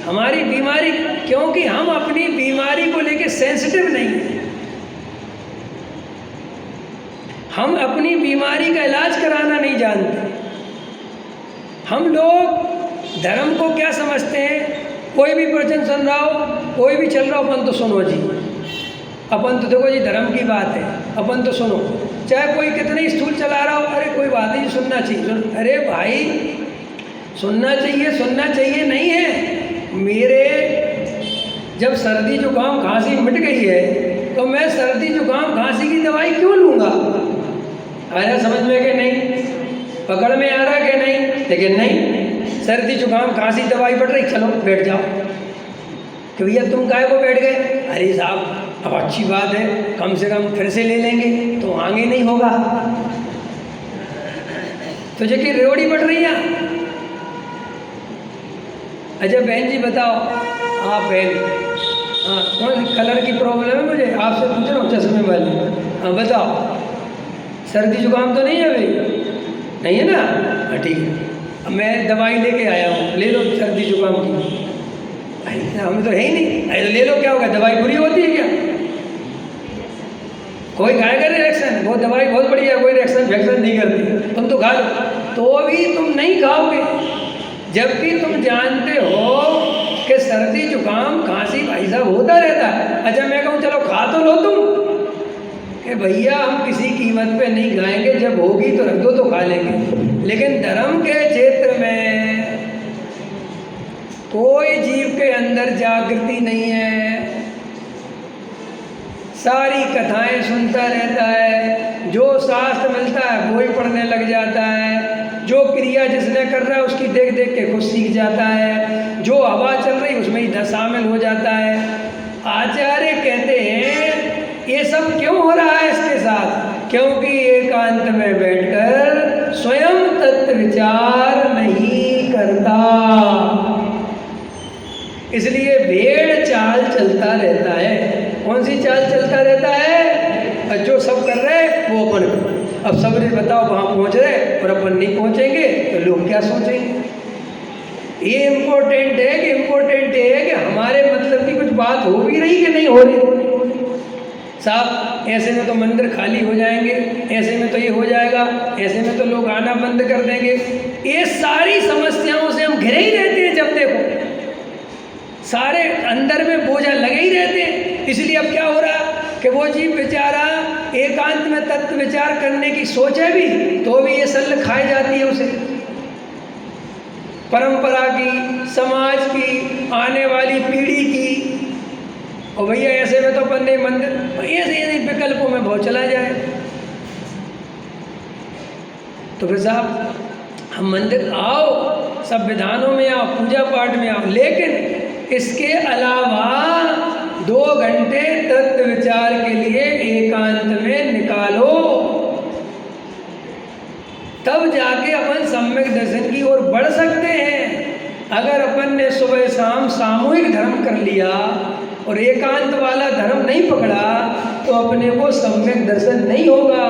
हमारी बीमारी, क्योंकि हम अपनी बीमारी को लेके सेंसिटिव नहीं हैं, हम अपनी बीमारी का इलाज कराना नहीं जानते। हम लोग धर्म को क्या समझते हैं? कोई भी प्रवचन सुन रहा हो, कोई भी चल रहा हो, अपन तो सुनो जी, अपन तो देखो जी धर्म की बात है, अपन तो सुनो, चाहे कोई कितने स्थूल चला रहा हो, अरे कोई बात नहीं सुनना चाहिए। अरे भाई सुनना चाहिए नहीं है। मेरे जब सर्दी जुकाम खांसी मिट गई है तो मैं सर्दी जुकाम खांसी की दवाई क्यों लूँगा? आया समझ में कि नहीं? पकड़ में आ रहा कि नहीं? लेकिन नहीं, सर्दी जुकाम खांसी दवाई पड़ रही, चलो बैठ जाओ। कि भैया तुम काहे को बैठ गए? अरे साहब अब अच्छी बात है, कम से कम फिर से ले लेंगे तो आगे नहीं होगा। तुझे की रेवड़ी पड़ रही है? अच्छा बहन जी बताओ, आप बहन, हाँ कौन कलर की प्रॉब्लम है? मुझे आपसे पूछ रहा हूँ, चश्मे वाली। हाँ बताओ, सर्दी जुकाम तो नहीं है अभी? नहीं है ना? हाँ ठीक है, अब मैं दवाई लेके आया हूँ, ले लो सर्दी जुकाम की। हमें तो है ही नहीं, अरे ले लो क्या होगा? दवाई बुरी होती है क्या? कोई खाएगा रिएक्शन? वो दवाई बहुत बढ़िया, कोई रिएक्शन नहीं करती, तुम तो खा लो। तो भी तुम नहीं खाओगे, जबकि तुम जानते हो कि सर्दी जुकाम खांसी भाई साहब होता रहता है। अच्छा मैं कहूँ चलो खा तो लो तुम, कि भैया हम किसी कीमत पे नहीं खाएंगे, जब होगी तो रख दो तो खा लेंगे। लेकिन धर्म के क्षेत्र में कोई जीव के अंदर जागृति नहीं है, सारी कथाएं सुनता रहता है, जो शास्त्र मिलता है वो ही पढ़ने लग जाता है, जो क्रिया जिसने कर रहा है उसकी देख देख के खुद सीख जाता है, जो हवा चल रही उसमें ही शामिल हो जाता है। आचार्य कहते हैं ये सब क्यों हो रहा है इसके साथ? क्योंकि एकांत में बैठकर स्वयं तत्व विचार नहीं करता, इसलिए भेड़ चाल चलता रहता है। कौन सी चाल चलता रहता है? जो सब कर रहे हैं वो अपन कर। अब सब ने बताओ वहाँ पहुँच रहे और अपन नहीं पहुँचेंगे तो लोग क्या सोचेंगे? ये इम्पोर्टेंट है कि हमारे मतलब की कुछ बात हो भी रही कि नहीं हो रही। साहब ऐसे में तो मंदिर खाली हो जाएंगे, ऐसे में तो ये हो जाएगा, ऐसे में तो लोग आना बंद कर देंगे। ये सारी समस्याओं से हम घिरे ही रहते हैं। जब देखो सारे अंदर में बोझा लगे ही रहते हैं। इसलिए अब क्या हो रहा कि वो जीव बेचारा एकांत में तत्व विचार करने की सोचे भी तो भी ये सल्ल खाई जाती है उसे। परंपरा की, समाज की, आने वाली पीढ़ी की। और भैया ऐसे में तो अपन ने मंदिर ऐसे विकल्पों में बहुत चला जाए। तो फिर साहब हम मंदिर आओ, सब विधानों में आओ, पूजा पाठ में आओ, लेकिन इसके अलावा 2 घंटे तत्व विचार के लिए एकांत में निकालो, तब जाके अपन सम्यक दर्शन की ओर बढ़ सकते हैं। अगर अपन ने सुबह शाम सामूहिक धर्म कर लिया और एकांत वाला धर्म नहीं पकड़ा तो अपने को सम्यक दर्शन नहीं होगा,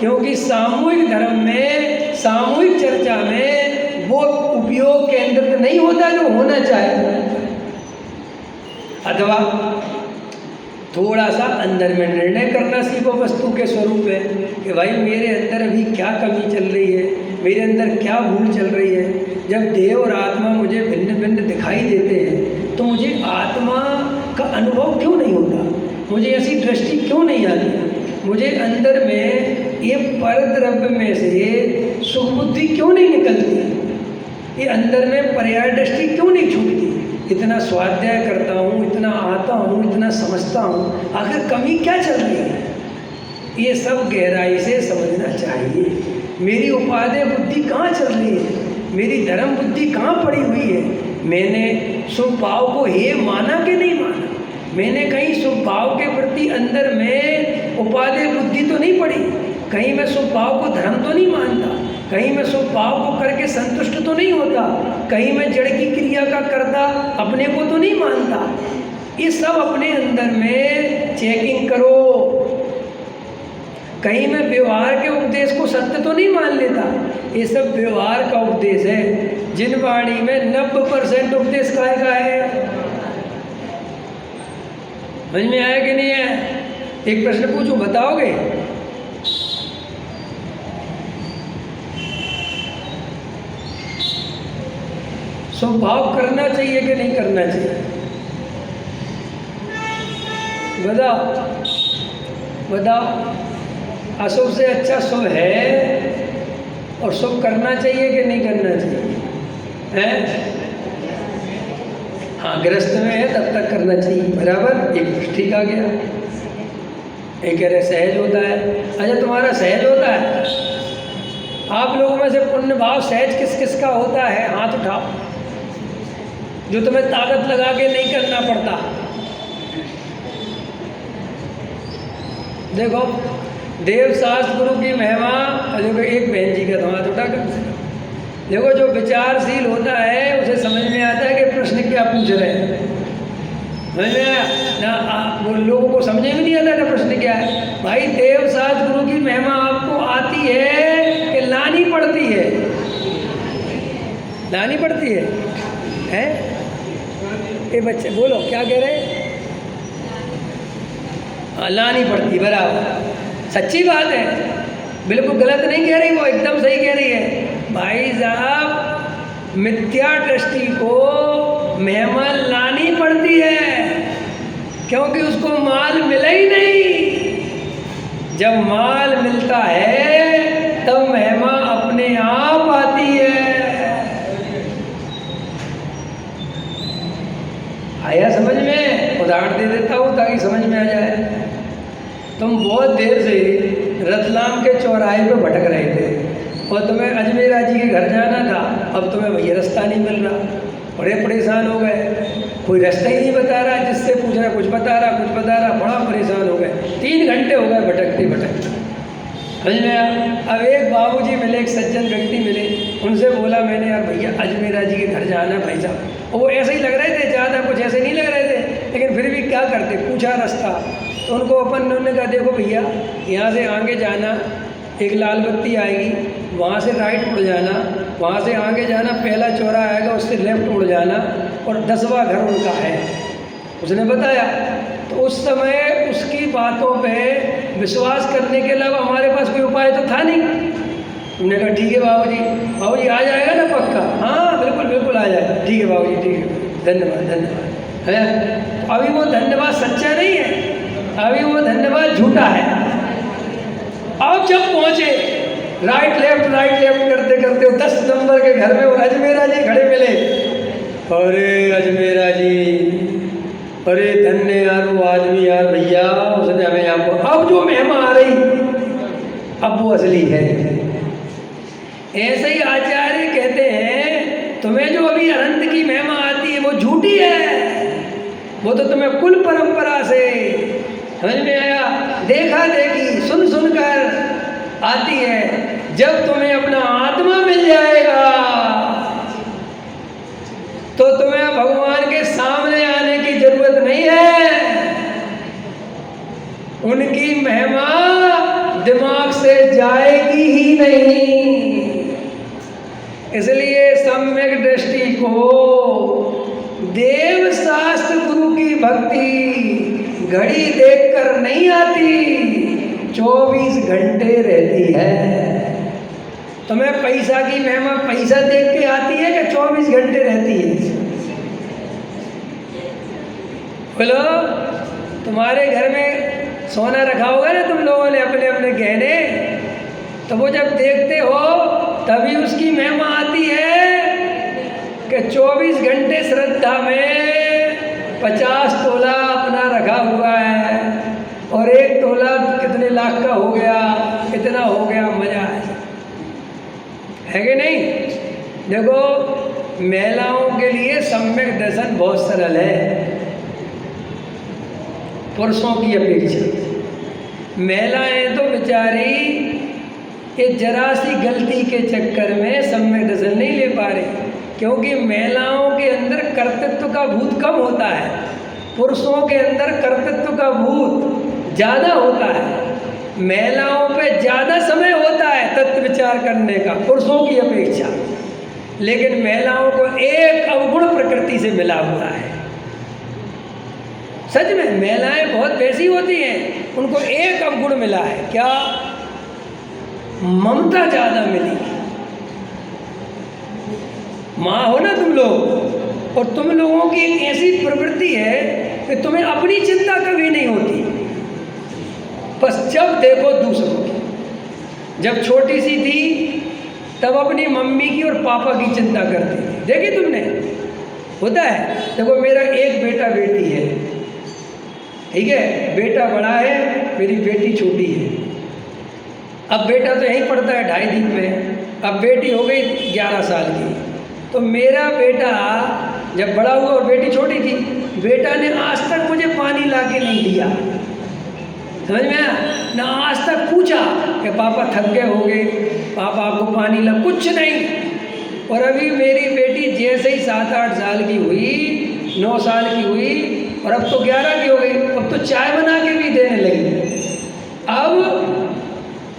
क्योंकि सामूहिक धर्म में, सामूहिक चर्चा में वो उपयोग केंद्रित नहीं होता जो होना चाहिए। अथवा थोड़ा सा अंदर में निर्णय करना सीखो वस्तु के स्वरूप में कि भाई मेरे अंदर अभी क्या कमी चल रही है, मेरे अंदर क्या भूल चल रही है। जब देह और आत्मा मुझे भिन्न भिन्न दिखाई देते हैं तो मुझे आत्मा का अनुभव क्यों नहीं होता, मुझे ऐसी दृष्टि क्यों नहीं आती, मुझे अंदर में ये परद्रव्य में से सुख बुद्धि क्यों नहीं निकलती, ये अंदर में पर्याय दृष्टि क्यों नहीं छूटती। इतना स्वाध्याय करता हूँ, इतना आता हूँ, इतना समझता हूँ, आखिर कमी क्या चल रही है, ये सब गहराई से समझना चाहिए। मेरी उपादेय बुद्धि कहाँ चल रही है, मेरी धर्म बुद्धि कहाँ पड़ी हुई है। मैंने शुभ भाव को हे माना कि नहीं माना, मैंने कहीं शुभ भाव के प्रति अंदर में उपादेय बुद्धि तो नहीं पड़ी, कहीं मैं शुभ भाव को धर्म तो नहीं मानता, कहीं मैं शुभ भाव को करके संतुष्ट तो नहीं होता, कहीं मैं जड़ की क्रिया का करता अपने को तो नहीं मानता। ये सब अपने अंदर में चेकिंग करो। कहीं मैं व्यवहार के उपदेश को सत्य तो नहीं मान लेता, ये सब व्यवहार का उपदेश है। जिन वाणी में 90% उपदेश काय का है, समझ में आया कि नहीं है। एक प्रश्न पूछूं, बताओगे? स्वभाव करना चाहिए कि नहीं करना चाहिए, बताओ बताओ। अशुभ से अच्छा शुभ है, और शुभ करना चाहिए कि नहीं करना चाहिए, हैं? हाँ, गृहस्थ में है तब तक करना चाहिए, बराबर। एक ठीक आ गया। एक कह रहे सहज होता है। अच्छा, तुम्हारा सहज होता है? आप लोगों में से पुण्य भाव सहज किस किस का होता है, हाथ उठाओ, जो तुम्हें ताकत लगा के नहीं करना पड़ता। देखो, देव शास्त्र गुरु की महिमा। देखो, एक बहन जी का हाथ उठा कर देखो, जो विचारशील होता है उसे समझ में आता है कि प्रश्न क्या पूछ रहे हैं। समझ में आया ना? वो लोगों को समझ में नहीं आता ना प्रश्न क्या है। भाई, देव शास्त्र गुरु की महिमा आपको आती है कि लानी पड़ती है? लानी पड़ती है, हैं? ये बच्चे बोलो क्या कह रहे हैं? हाँ, लानी पड़ती, बराबर, सच्ची बात है, बिल्कुल गलत नहीं कह रही, वो एकदम सही कह रही है। भाई साहब, मिथ्या दृष्टि को महिमा लानी पड़ती है, क्योंकि उसको माल मिला ही नहीं। जब माल मिलता है तब महिमा अपने आप आती है। आया समझ में? उदाहरण दे देता हूँ ताकि समझ में आ जाए। तुम बहुत देर से रतलाम के चौराहे पे भटक रहे थे और तुम्हें अजमेरा जी के घर जाना था। अब तुम्हें भैया रास्ता नहीं मिल रहा, बड़े परेशान हो गए। कोई रास्ता ही नहीं बता रहा, जिससे पूछ रहा कुछ बता रहा, कुछ बता रहा, बड़ा परेशान हो गए। 3 घंटे हो गए भटकते भटकते। समझ में आया? अब एक बाबूजी मिले, एक सज्जन व्यक्ति मिले, उनसे बोला मैंने, यार भैया अजमेरा जी के घर जाना भाई साहब। वो ऐसे ही लग रहे थे, ज़्यादा कुछ ऐसे नहीं लग रहे थे, लेकिन फिर भी क्या करते, पूछा रास्ता। तो उनको उन्होंने कहा, देखो भैया, यहाँ से आगे जाना, एक लाल बत्ती आएगी, वहाँ से राइट मुड़ जाना, वहाँ से आगे जाना, पहला चौराहा आएगा, उससे लेफ्ट मुड़ जाना, और 10वां घर उनका है। उसने बताया। तो उस समय उसकी बातों पे विश्वास करने के अलावा हमारे पास कोई उपाय तो था नहीं। हमने कहा ठीक है बाबूजी आ जाएगा ना पक्का? हाँ बिल्कुल बिल्कुल आ जाएगा। ठीक है बाबूजी, ठीक है, धन्यवाद धन्यवाद। है, अभी वो धन्यवाद सच्चा नहीं है, अभी वो धन्यवाद झूठा है। अब जब पहुँचे राइट लेफ्ट करते करते 10 नंबर के घर में वो अजमेरा जी खड़े मिले। अरे अजमेरा जी, अरे धन्य यार वो आदमी यार भैया, उसने हमें आपको, अब जो महिमा आ रही अब वो असली है। ऐसे ही आचार्य कहते हैं तुम्हें जो अभी अनंत की महिमा आती है वो झूठी है, वो तो तुम्हें कुल परंपरा से समझ में आया, देखा देखी सुन सुनकर आती है। जब तुम्हें अपना आत्मा मिल जाएगा तो तुम्हें भगवान के सामने आने की जरूरत नहीं है। उनकी महिमा दिमाग से जाएगी ही नहीं। इसलिए सम्यक दृष्टि को देव शास्त्र गुरु की भक्ति घड़ी देखकर नहीं आती, 24 घंटे रहती है। तुम्हें पैसा की महिमा पैसा देख के आती है कि 24 घंटे रहती है? बोलो, तुम्हारे घर में सोना रखा होगा ना तुम लोगों ने अपने अपने गहने, तो वो जब देखते हो तभी उसकी महिमा आती है कि 24 घंटे श्रद्धा में 50 तोला अपना रखा हुआ है और 1 तोला कितने लाख का हो गया, कितना हो गया, मजा है कि नहीं? देखो, महिलाओं के लिए सम्यक दर्शन बहुत सरल है पुरुषों की अपेक्षा। महिलाएं तो बेचारी ये जरा सी गलती के चक्कर में सम्यक दर्शन नहीं ले पा रही, क्योंकि महिलाओं के अंदर कर्तृत्व का भूत कम होता है, पुरुषों के अंदर कर्तृत्व का भूत ज़्यादा होता है। महिलाओं पे ज़्यादा समय होता है तत्व विचार करने का पुरुषों की अपेक्षा, लेकिन महिलाओं को एक अवगुण प्रकृति से मिला हुआ है। सच में महिलाएं बहुत वैसी होती हैं, उनको एक अवगुण मिला है, क्या? ममता ज़्यादा मिली। माँ हो ना तुम लोग, और तुम लोगों की एक ऐसी प्रवृत्ति है कि तुम्हें अपनी चिंता कभी नहीं होती, बस जब देखो दूसरों की। जब छोटी सी थी तब अपनी मम्मी की और पापा की चिंता करती थी, देखी तुमने? होता है। देखो, मेरा एक बेटा बेटी है, ठीक है, बेटा बड़ा है, मेरी बेटी छोटी है। अब बेटा तो यहीं पढ़ता है 2.5 दिन में, अब बेटी हो गई 11 साल की। तो मेरा बेटा जब बड़ा हुआ और बेटी छोटी थी, बेटा ने आज तक मुझे पानी ला के नहीं दिया, समझ में आया ना? आज तक पूछा कि पापा थक गए होंगे, पापा आपको पानी ला, कुछ नहीं। और अभी मेरी बेटी जैसे ही 7-8 साल की हुई, 9 साल की हुई, और अब तो 11 की हो गई, अब तो चाय बना के भी देने लगी। अब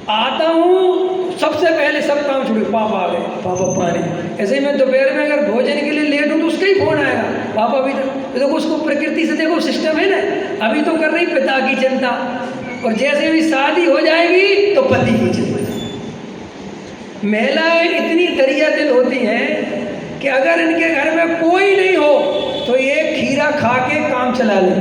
आता हूँ सबसे पहले सब काम छोड़, पापा आ गए, पापा पानी। ऐसे ही मैं दोपहर में अगर भोजन के लिए लेट हूँ तो उसका ही फोन आएगा, पापा भी। तो देखो, उसको प्रकृति से देखो सिस्टम है ना, अभी तो कर रही पिता की चिंता, और जैसे भी शादी हो जाएगी तो पति की चिंता। महिलाएं इतनी दरिया दिल होती हैं कि अगर इनके घर में कोई नहीं हो तो ये खीरा खा के काम चला ले,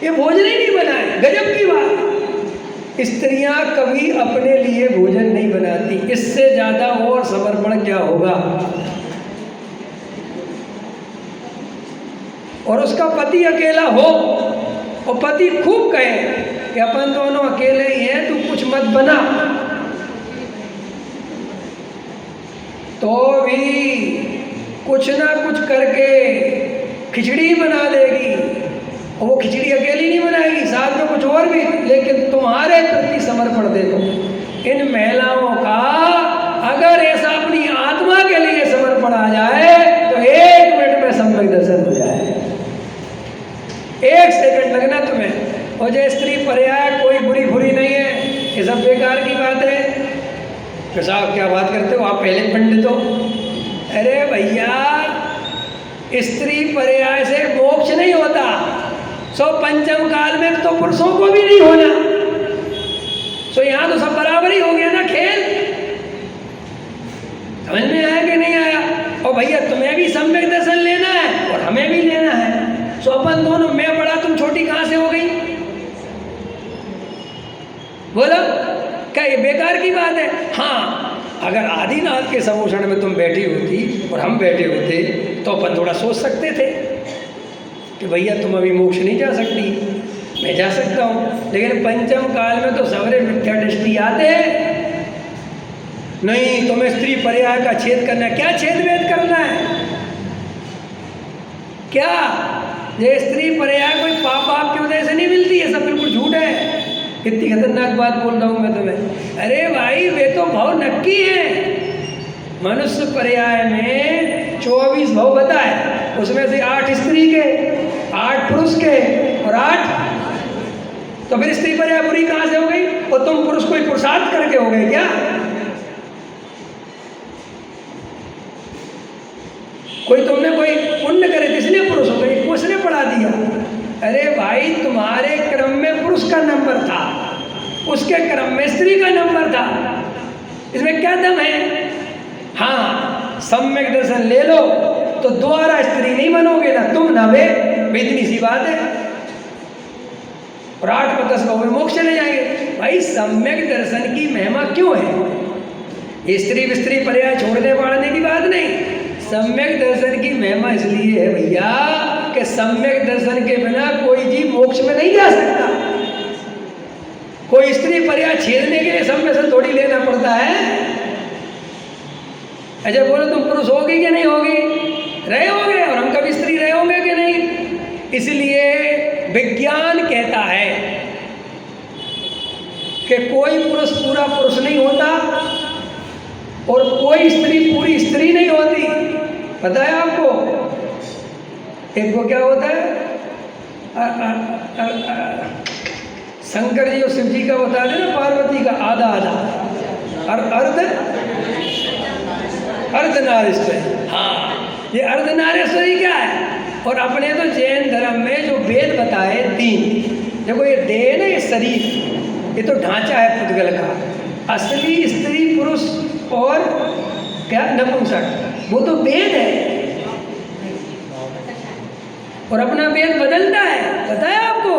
ये भोजन ही नहीं बनाए। गजब की बात, स्त्रियां कभी अपने लिए भोजन नहीं बनाती, इससे ज्यादा और समर्पण क्या होगा? और उसका पति अकेला हो और पति खूब कहे कि अपन दोनों अकेले ही हैं, तू कुछ मत बना, तो भी कुछ ना कुछ करके खिचड़ी बना देगी। और वो खिचड़ी अकेली नहीं बनाएगी, साथ में कुछ और भी, लेकिन तुम्हारे प्रति समर्पण देखो। इन महिलाओं का अगर ऐसा अपनी आत्मा के लिए समर्पण आ जाए तो 1 मिनट में सम्यक दर्शन हो जाए। 1 सेकंड लगना तुम्हें। और जो स्त्री पर्याय कोई बुरी नहीं है, ये सब बेकार की बात है। तो साहब क्या बात करते हो आप, पहले पंडित हो? अरे भैया, स्त्री पर्याय से मोक्ष नहीं होता, सो पंचम काल में तो पुरुषों को भी नहीं होना, सो यहाँ तो सब बराबर ही हो गया ना खेल। समझ में आया कि नहीं आया? और भैया तुम्हें भी सम्यक दर्शन लेना है और हमें भी लेना है, सो अपन दोनों, मैं बड़ा तुम छोटी कहाँ से हो गई? बोलो, क्या ये बेकार की बात है? हाँ, अगर आदिनाथ के समोषण में तुम बैठी होती और हम बैठे होते तो अपन थोड़ा सोच सकते थे कि भैया तुम अभी मोक्ष नहीं जा सकती, मैं जा सकता हूँ। लेकिन पंचम काल में तो सवरे मिथ्या दृष्टि आते हैं, नहीं तुम्हें स्त्री पर्याय का छेद करना है। क्या छेद वेद करना है? क्या ये स्त्री पर्याय कोई पाप बाप की वजह से नहीं मिलती है? सब बिल्कुल झूठ है। कितनी खतरनाक बात बोल रहा हूँ मैं तुम्हें। अरे भाई वे तो भाव नक्की है। मनुष्य पर्याय में 24 भाव बताए, उसमें से 8 स्त्री के, 8 पुरुष के और 8, तो फिर स्त्री पर्याय पूरी कहाँ से हो गई? और तुम पुरुष कोई पुरुषार्थ करके हो गए क्या? कोई तुमने कोई पुण्य करे इसलिए पुरुष हो गए, उसने पढ़ा दिया। अरे भाई तुम्हारे क्रम में पुरुष का नंबर था, उसके क्रम में स्त्री का नंबर था, इसमें क्या दम है? हाँ, सम्यक दर्शन ले लो तो दोबारा स्त्री नहीं बनोगे, ना तुम ना वे, इतनी सी बात है। और 8 पर 10 में मोक्ष चले जाएंगे। भाई सम्यक दर्शन की महिमा क्यों है? स्त्री विस्त्री पर्याय छोड़ने पड़ने की बात नहीं। सम्यक दर्शन की महिमा इसलिए है भैया कि सम्यक दर्शन के बिना कोई जीव मोक्ष में नहीं जा सकता। कोई स्त्री पर्याय छेदने के लिए सम्यक दर्शन थोड़ी लेना पड़ता है। अच्छा बोलो तुम पुरुष होगी कि नहीं होगी? रहे होंगे, और हम कभी स्त्री रहे होंगे कि नहीं? इसलिए विज्ञान कहता है कि कोई पुरुष पूरा पुरुष नहीं होता और कोई स्त्री पूरी स्त्री नहीं होती। पता है आपको? एक को क्या होता है, शंकर जी और शिव जी का बता दें ना, पार्वती का आधा आधा और अर्धनारीश्वरी। हाँ, ये अर्धनारीश्वरी क्या है? और अपने तो जैन धर्म में जो वेद बताए 3, देखो ये देह ना, ये शरीर, ये तो ढांचा है पुद्गल का। असली स्त्री पुरुष और क्या नपुंसक, वो तो वेद है। और अपना वेद बदलता है, पता है आपको?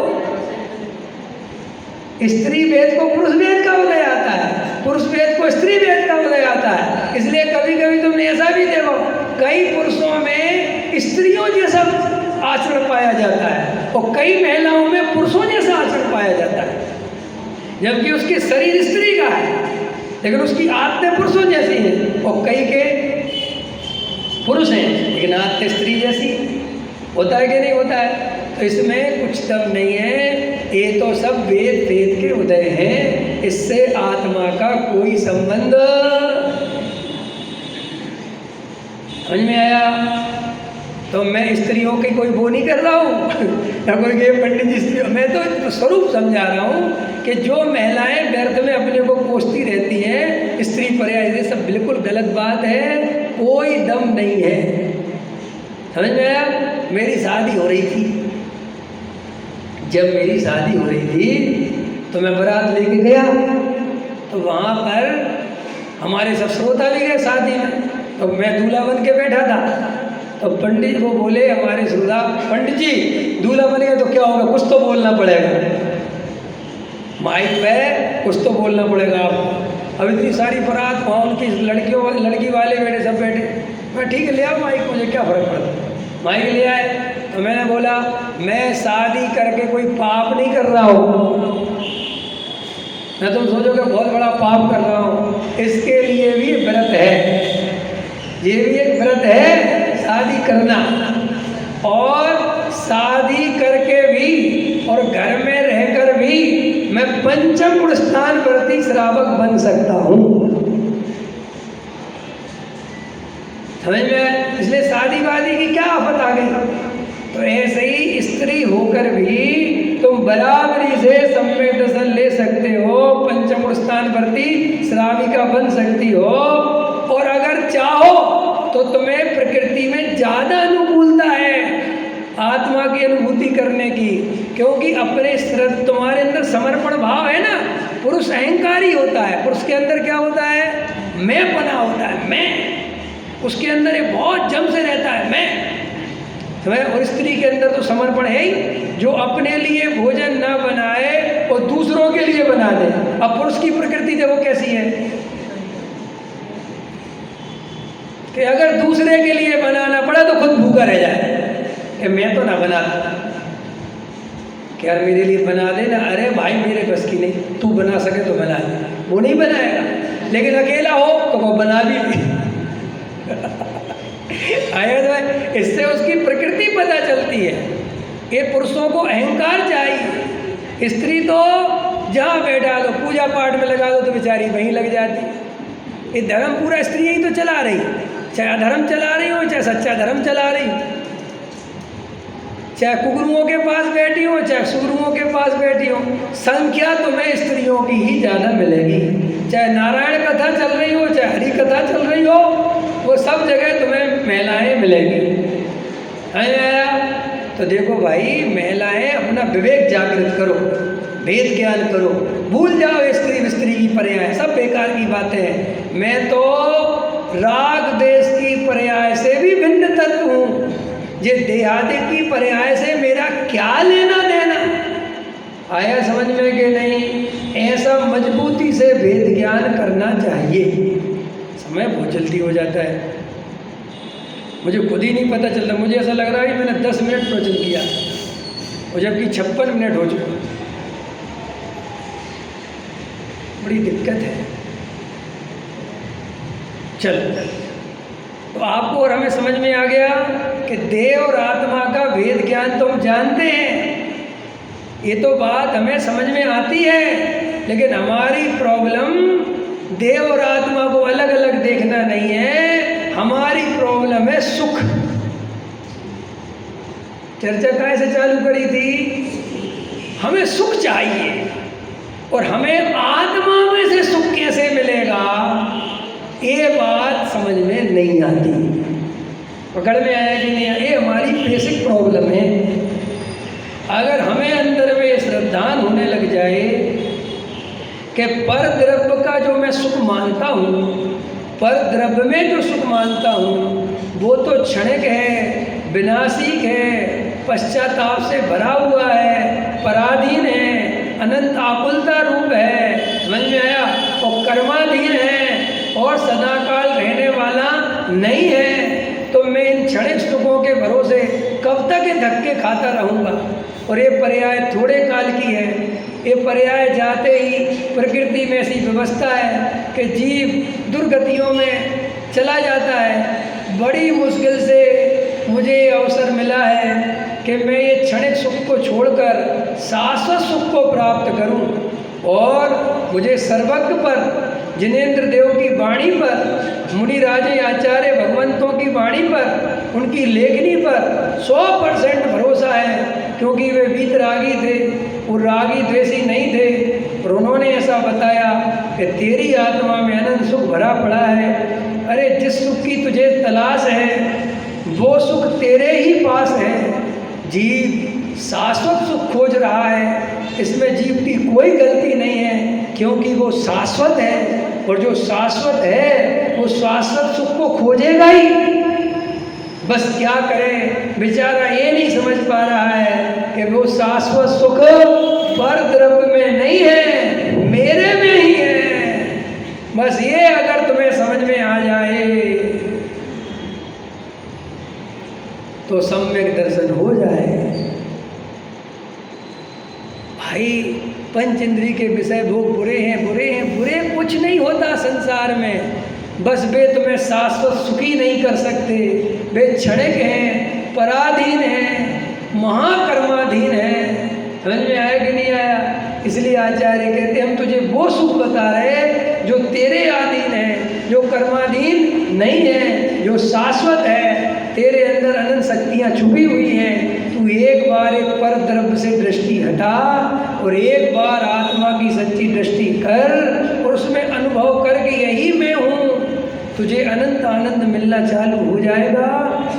स्त्री वेद को पुरुष वेद का उदय आता है, पुरुष वेद को स्त्री वेद का उदय आता है। इसलिए कभी कभी तुमने ऐसा भी देखो, कई पुरुषों में स्त्रियों जैसा आचरण पाया जाता है और कई महिलाओं में पुरुषों जैसा आचरण पाया जाता है, जबकि उसके शरीर स्त्री का है लेकिन उसकी आत्मा पुरुषों जैसी है। और कई के पुरुष हैं लेकिन आत्मा स्त्री जैसी। होता है कि नहीं होता है? तो इसमें कुछ दम नहीं है, ये तो सब वेद वेद के उदय हैं, इससे आत्मा का कोई संबंध। समझ में आया? तो मैं स्त्रियों की कोई वो नहीं कर रहा हूँ ना कोई के पंडित जी स्त्री, मैं तो स्वरूप समझा रहा हूँ कि जो महिलाएं व्यर्थ में अपने को कोसती रहती हैं स्त्री पर्याय, ये सब बिल्कुल गलत बात है, कोई दम नहीं है। समझ में आया? मेरी शादी हो रही थी, जब मेरी शादी हो रही थी तो मैं बारात लेके गया, तो वहाँ पर हमारे सब श्रोता भी गए शादी में, तो मैं दूल्हा बन के बैठा था। तो पंडित वो बोले हमारे श्रोता, पंडित जी दूल्हा बन गए तो क्या होगा, कुछ तो बोलना पड़ेगा, माइक पे कुछ तो बोलना पड़ेगा आपको। अब इतनी सारी बारात वहाँ उनकी लड़की वाले बैठे, सब बैठे। मैं ठीक है ले आओ माइक, मुझे क्या फ़र्क पड़ता। माइक ले आए तो मैंने बोला मैं शादी करके कोई पाप नहीं कर रहा हूँ, मैं तुम सोचोगे बहुत बड़ा पाप कर रहा हूँ, इसके लिए भी व्रत है, ये भी एक व्रत है शादी करना। और शादी करके भी और घर में रहकर भी मैं पंचम गुण स्थान प्रति श्रावक बन सकता हूँ। समझ में? इसलिए शादी वादी की क्या आफत आ गई? तो ऐसे ही स्त्री होकर भी तुम बराबरी से सम्यक दर्शन ले सकते हो, पंचम गुण स्थान प्रति श्राविका बन सकती हो। और अगर चाहो तो तुम्हें प्रकृति में ज़्यादा अनुकूलता है आत्मा की अनुभूति करने की, क्योंकि अपने तुम्हारे अंदर समर्पण भाव है ना। पुरुष अहंकारी होता है, पुरुष के अंदर क्या होता है, मैं पना होता है, मैं, उसके अंदर एक बहुत जम से रहता है मैं। और स्त्री के अंदर तो समर्पण है ही, जो अपने लिए भोजन ना बनाए और दूसरों के लिए बना दे। अब पुरुष की प्रकृति देखो कैसी है कि अगर दूसरे के लिए बनाना पड़ा तो खुद भूखा रह जाए कि मैं तो ना बनाता, कि यार मेरे लिए बना दे ना। अरे भाई मेरे बस की नहीं, तू बना सके तो बना दे, वो नहीं बनाएगा। लेकिन अकेला हो तो वो बना भी आया तो इससे उसकी प्रकृति पता चलती है। ये पुरुषों को अहंकार चाहिए। स्त्री तो जहाँ बैठा दो, पूजा पाठ में लगा दो तो बेचारी वहीं लग जाती। ये धर्म पूरा स्त्री ही तो चला रही, चाहे अधर्म चला रही हो चाहे सच्चा धर्म चला रही हो, चाहे कुगरुओं के पास बैठी हो चाहे सुगरुओं के पास बैठी हो, संख्या तुम्हें स्त्रियों की ही ज़्यादा मिलेगी। चाहे नारायण कथा चल रही हो चाहे हरि कथा चल रही हो, वो सब जगह तुम्हें महिलाएं मिलेंगी। तो देखो भाई, महिलाएं अपना विवेक जागृत करो, भेद ज्ञान करो, भूल जाओ स्त्री विस्त्री की पर्याय, सब बेकार की बातें हैं। मैं तो राग देश की पर्याय से भी भिन्न तत्व हूँ। ये देहादि की पर्याय से मेरा क्या लेना देना? आया समझ में कि नहीं? ऐसा मजबूती से भेद ज्ञान करना चाहिए। समय बहुत जल्दी हो जाता है, मुझे खुद ही नहीं पता चलता। मुझे ऐसा लग रहा है कि मैंने 10 मिनट प्रवचन किया और जबकि 56 मिनट हो चुका। बड़ी दिक्कत है। चलो, तो आपको और हमें समझ में आ गया कि देह और आत्मा का भेद ज्ञान तो हम जानते हैं, ये तो बात हमें समझ में आती है। लेकिन हमारी प्रॉब्लम देह और आत्मा को अलग अलग देखना नहीं है, हमारी प्रॉब्लम है सुख। चर्चा कहाँ से चालू करी थी? हमें सुख चाहिए और हमें आत्मा में से सुख कैसे मिलेगा, ये बात समझ में नहीं आती। पकड़ में आया कि नहीं? ये हमारी बेसिक प्रॉब्लम है। अगर हमें अंदर में श्रद्धान होने लग जाए कि पर द्रव्य का जो मैं सुख मानता हूँ, पर द्रव्य में जो सुख मानता हूँ वो तो क्षणिक है, विनाशिक है, पश्चाताप से भरा हुआ है, पराधीन है, अनंत आकुलता रूप है, समझ में आया? और कर्माधीन है और सदाकाल रहने वाला नहीं है। तो मैं इन क्षणिक सुखों के भरोसे कब तक ये धक्के खाता रहूँगा? और ये पर्याय थोड़े काल की है। ये पर्याय जाते ही प्रकृति में ऐसी व्यवस्था है कि जीव दुर्गतियों में चला जाता है। बड़ी मुश्किल से मुझे अवसर मिला है कि मैं ये क्षणिक सुख को छोड़कर शाश्वत सुख को प्राप्त करूं। और मुझे सर्वज्ञ पर, जिनेंद्र देव की वाणी पर, मुनि राजे आचार्य भगवंतों की वाणी पर, उनकी लेखनी पर 100% भरोसा है। क्योंकि वे वीतरागी थे, वो रागी द्वेषी नहीं थे। और उन्होंने ऐसा बताया कि तेरी आत्मा में अनंत सुख भरा पड़ा है। अरे जिस सुख की तुझे तलाश है वो सुख तेरे ही पास है। जीव शाश्वत सुख खोज रहा है, इसमें जीव की कोई गलती नहीं है, क्योंकि वो शाश्वत है। और जो शाश्वत है वो शाश्वत सुख को खोजेगा ही। बस क्या करे बेचारा, ये नहीं समझ पा रहा है कि वो शाश्वत सुख पर द्रव्य में नहीं है, मेरे में ही है। बस ये अगर तुम्हें समझ में आ जाए तो सम्यक दर्शन हो जाए। भाई पंच इंद्रिय के विषय भोग बुरे हैं, बुरे हैं, बुरे कुछ नहीं होता संसार में। बस वे तुम्हें शाश्वत सुखी नहीं कर सकते। वे क्षणिक हैं, पराधीन हैं, महाकर्माधीन हैं। समझ में आया कि नहीं आया? इसलिए आचार्य कहते हम तुझे वो सुख बता रहे जो तेरे अधीन है, जो कर्माधीन नहीं है, जो शाश्वत है। तेरे अंदर अनंत शक्तियाँ छुपी हुई हैं। तू एक बार एक पर द्रव्य से दृष्टि हटा और एक बार आत्मा की सच्ची दृष्टि कर और उसमें अनुभव कर कि यही मैं हूँ। तुझे अनंत आनंद मिलना चालू हो जाएगा।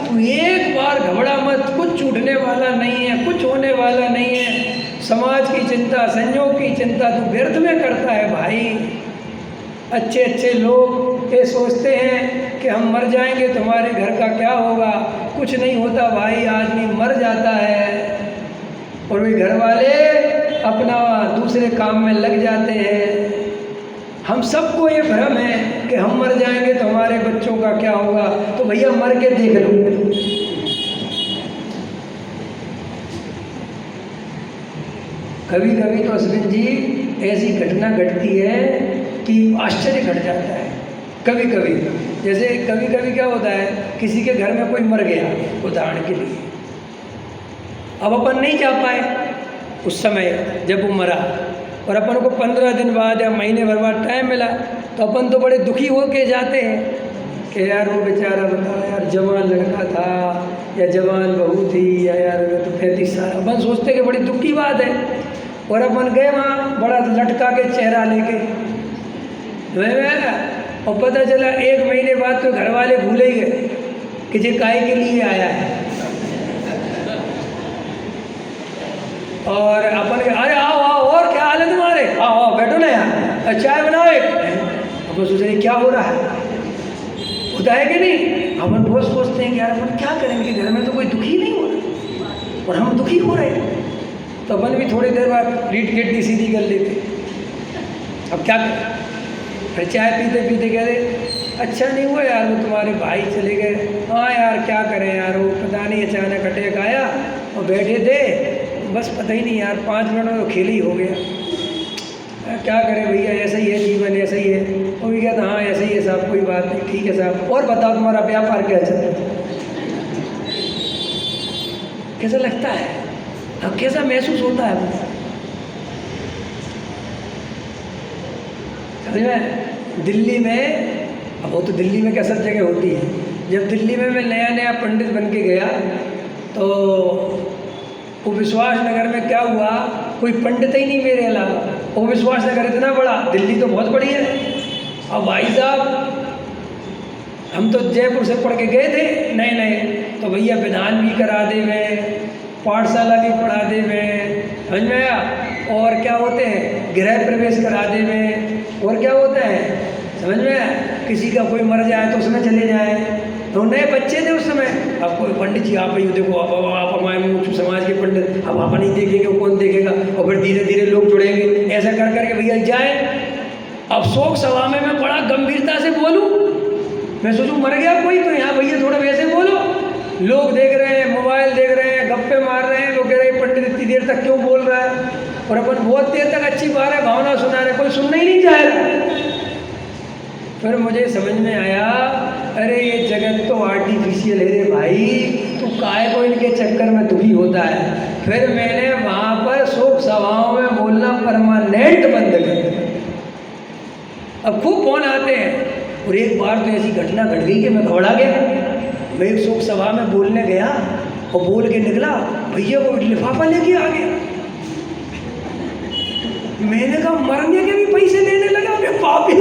तू एक बार घबरा मत, कुछ छूटने वाला नहीं है, कुछ होने वाला नहीं है। समाज की चिंता, संयोग की चिंता तू व्यर्थ में करता है भाई। अच्छे अच्छे लोग ये सोचते हैं कि हम मर जाएंगे तो हमारे घर का क्या होगा। कुछ नहीं होता भाई, आदमी मर जाता है और वे घर वाले अपना दूसरे काम में लग जाते हैं। हम सबको ये भ्रम है कि हम मर जाएंगे तो हमारे बच्चों का क्या होगा। तो भैया मर के देख लो। कभी कभी तो अश्विन जी ऐसी घटना घटती है कि आश्चर्य घट जाता है। कभी कभी जैसे कभी कभी क्या होता है, किसी के घर में कोई मर गया उदाहरण के लिए, अब अपन नहीं जा पाए उस समय जब वो मरा, और अपन को 15 दिन बाद या महीने भर बाद टाइम मिला, तो अपन तो बड़े दुखी हो के जाते हैं कि यार वो बेचारा बताओ यार जवान लड़का था या जवान बहू थी, या यार तो 35 साल। अपन सोचते कि बड़ी दुख की बात है, और अपन गए वहाँ बड़ा लटका के चेहरा लेके, और पता चला 1 महीने बाद तो घर वाले भूल ही गए कि ये काय के लिए आया है। और अपन के अरे आओ आओ, और क्या हाल है तुम्हारे, आओ आओ बैठो ना यार, चाय बनाओ एक। अपन सोच रहे क्या हो रहा है, होता है कि नहीं। अपन बहुत सोचते हैं कि यार अपन क्या करेंगे, घर में तो कोई दुखी नहीं हो रहा और हम दुखी हो रहे हैं। तो अपन भी थोड़ी देर बाद रीट किडनी सीधी कर लेते, अब क्या करें। फिर चाय पीते पीते कह रहे अच्छा नहीं हुआ यार वो तुम्हारे भाई चले गए। हाँ यार क्या करें यार, वो पता नहीं अचानक अटैक आया और बैठे थे, बस पता ही नहीं यार 5 मिनट में तो खेल ही हो गया। क्या करें भैया, ऐसा ही है जीवन, ऐसा ही है। वो भी कहता हाँ ऐसा ही है साहब, कोई बात नहीं, ठीक है साहब। और बताओ तुम्हारा व्यापार क्या चल रहा है, कैसा लगता है, अब कैसा महसूस होता है। समझ में दिल्ली में, अब वो तो दिल्ली में क्या सब जगह होती है। जब दिल्ली में मैं नया नया पंडित बन के गया तो वो विश्वास नगर में क्या हुआ, कोई पंडित ही नहीं मेरे अलावा। वो विश्वास नगर इतना बड़ा, दिल्ली तो बहुत बड़ी है। अब भाई साहब हम तो जयपुर से पढ़ के गए थे नए नए, तो भैया विधान भी करा दे में, पाठशाला भी पढ़ा दे में, समझ में आया। और क्या होते हैं गृह प्रवेश करा दे में, और क्या होता है समझ में आया, किसी का कोई मर जाए तो उसमें चले जाए। तो नए बच्चे थे उस समय। अब कोई पंडित जी आप ही देखो, आप हमारे मुख्य समाज के पंडित, अब आप नहीं देखेंगे वो कौन देखेगा, और फिर धीरे धीरे लोग जुड़ेंगे। ऐसा कर करके भैया जाए। अब शोक सभा में मैं बड़ा गंभीरता से बोलूँ, मैं सोचूं मर गया कोई, तो यहाँ भैया थोड़ा वैसे बोलो। लोग देख रहे हैं, मोबाइल देख रहे हैं, गप्पे मार रहे हैं, लोग कह रहे हैं पंडित इतनी देर तक क्यों बोल रहा है, और अपन बहुत देर तक अच्छी बात है भावना सुना रहे, कोई सुनना ही नहीं चाह रहा। फिर मुझे समझ में आया अरे ये जगत तो आर्टिफिशियल है रे भाई, तू काहे को इनके चक्कर में दुखी होता है। फिर मैंने वहाँ पर शोक सभाओं में बोलना परमानेंट बंद कर दिया। अब खूब फोन आते हैं, और एक बार तो ऐसी घटना घट गई कि मैं घबरा गया। मैं एक शोक सभा में बोलने गया और बोल के निकला, भैया वो लिफाफा लेके आ गया। मैंने कहा मरने के भी पैसे लेने लगा, मैं पापी।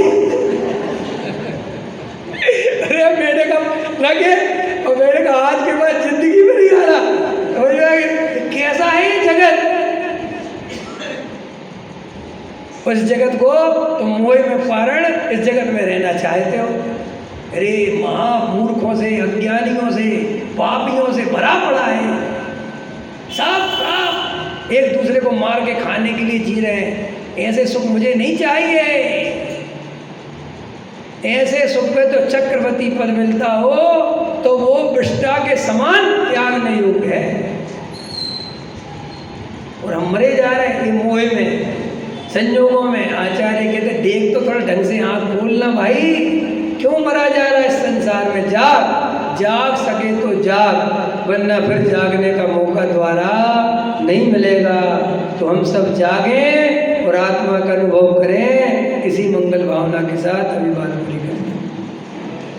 अरे मैंने कहा लगे, और मैंने कहा आज के बाद जिंदगी में नहीं आ रहा। कैसा है ये जगत, उस जगत को तुम मोह में पारण इस जगत में रहना चाहते हो। अरे महामूर्खों से, अज्ञानियों से, पापियों से भरा पड़ा है। सब एक दूसरे को मार के खाने के लिए जी रहे हैं। ऐसे सुख मुझे नहीं चाहिए। ऐसे सुख पे तो चक्रवर्ती पद मिलता हो तो वो विष्टा के समान त्याग नहीं योग्य है। और हम मरे जा रहे हैं ये मोह में, संयोगों में। आचार्य कहते देख तो थोड़ा ढंग से आँख बोलना भाई, क्यों मरा जा रहा है इस संसार में। जाग सके तो जाग, वरना फिर जागने का मौका दोबारा नहीं मिलेगा। तो हम सब जागें और आत्मा का अनुभव करें। इसी मंगल भावना के साथ अभी बात पूरी करें।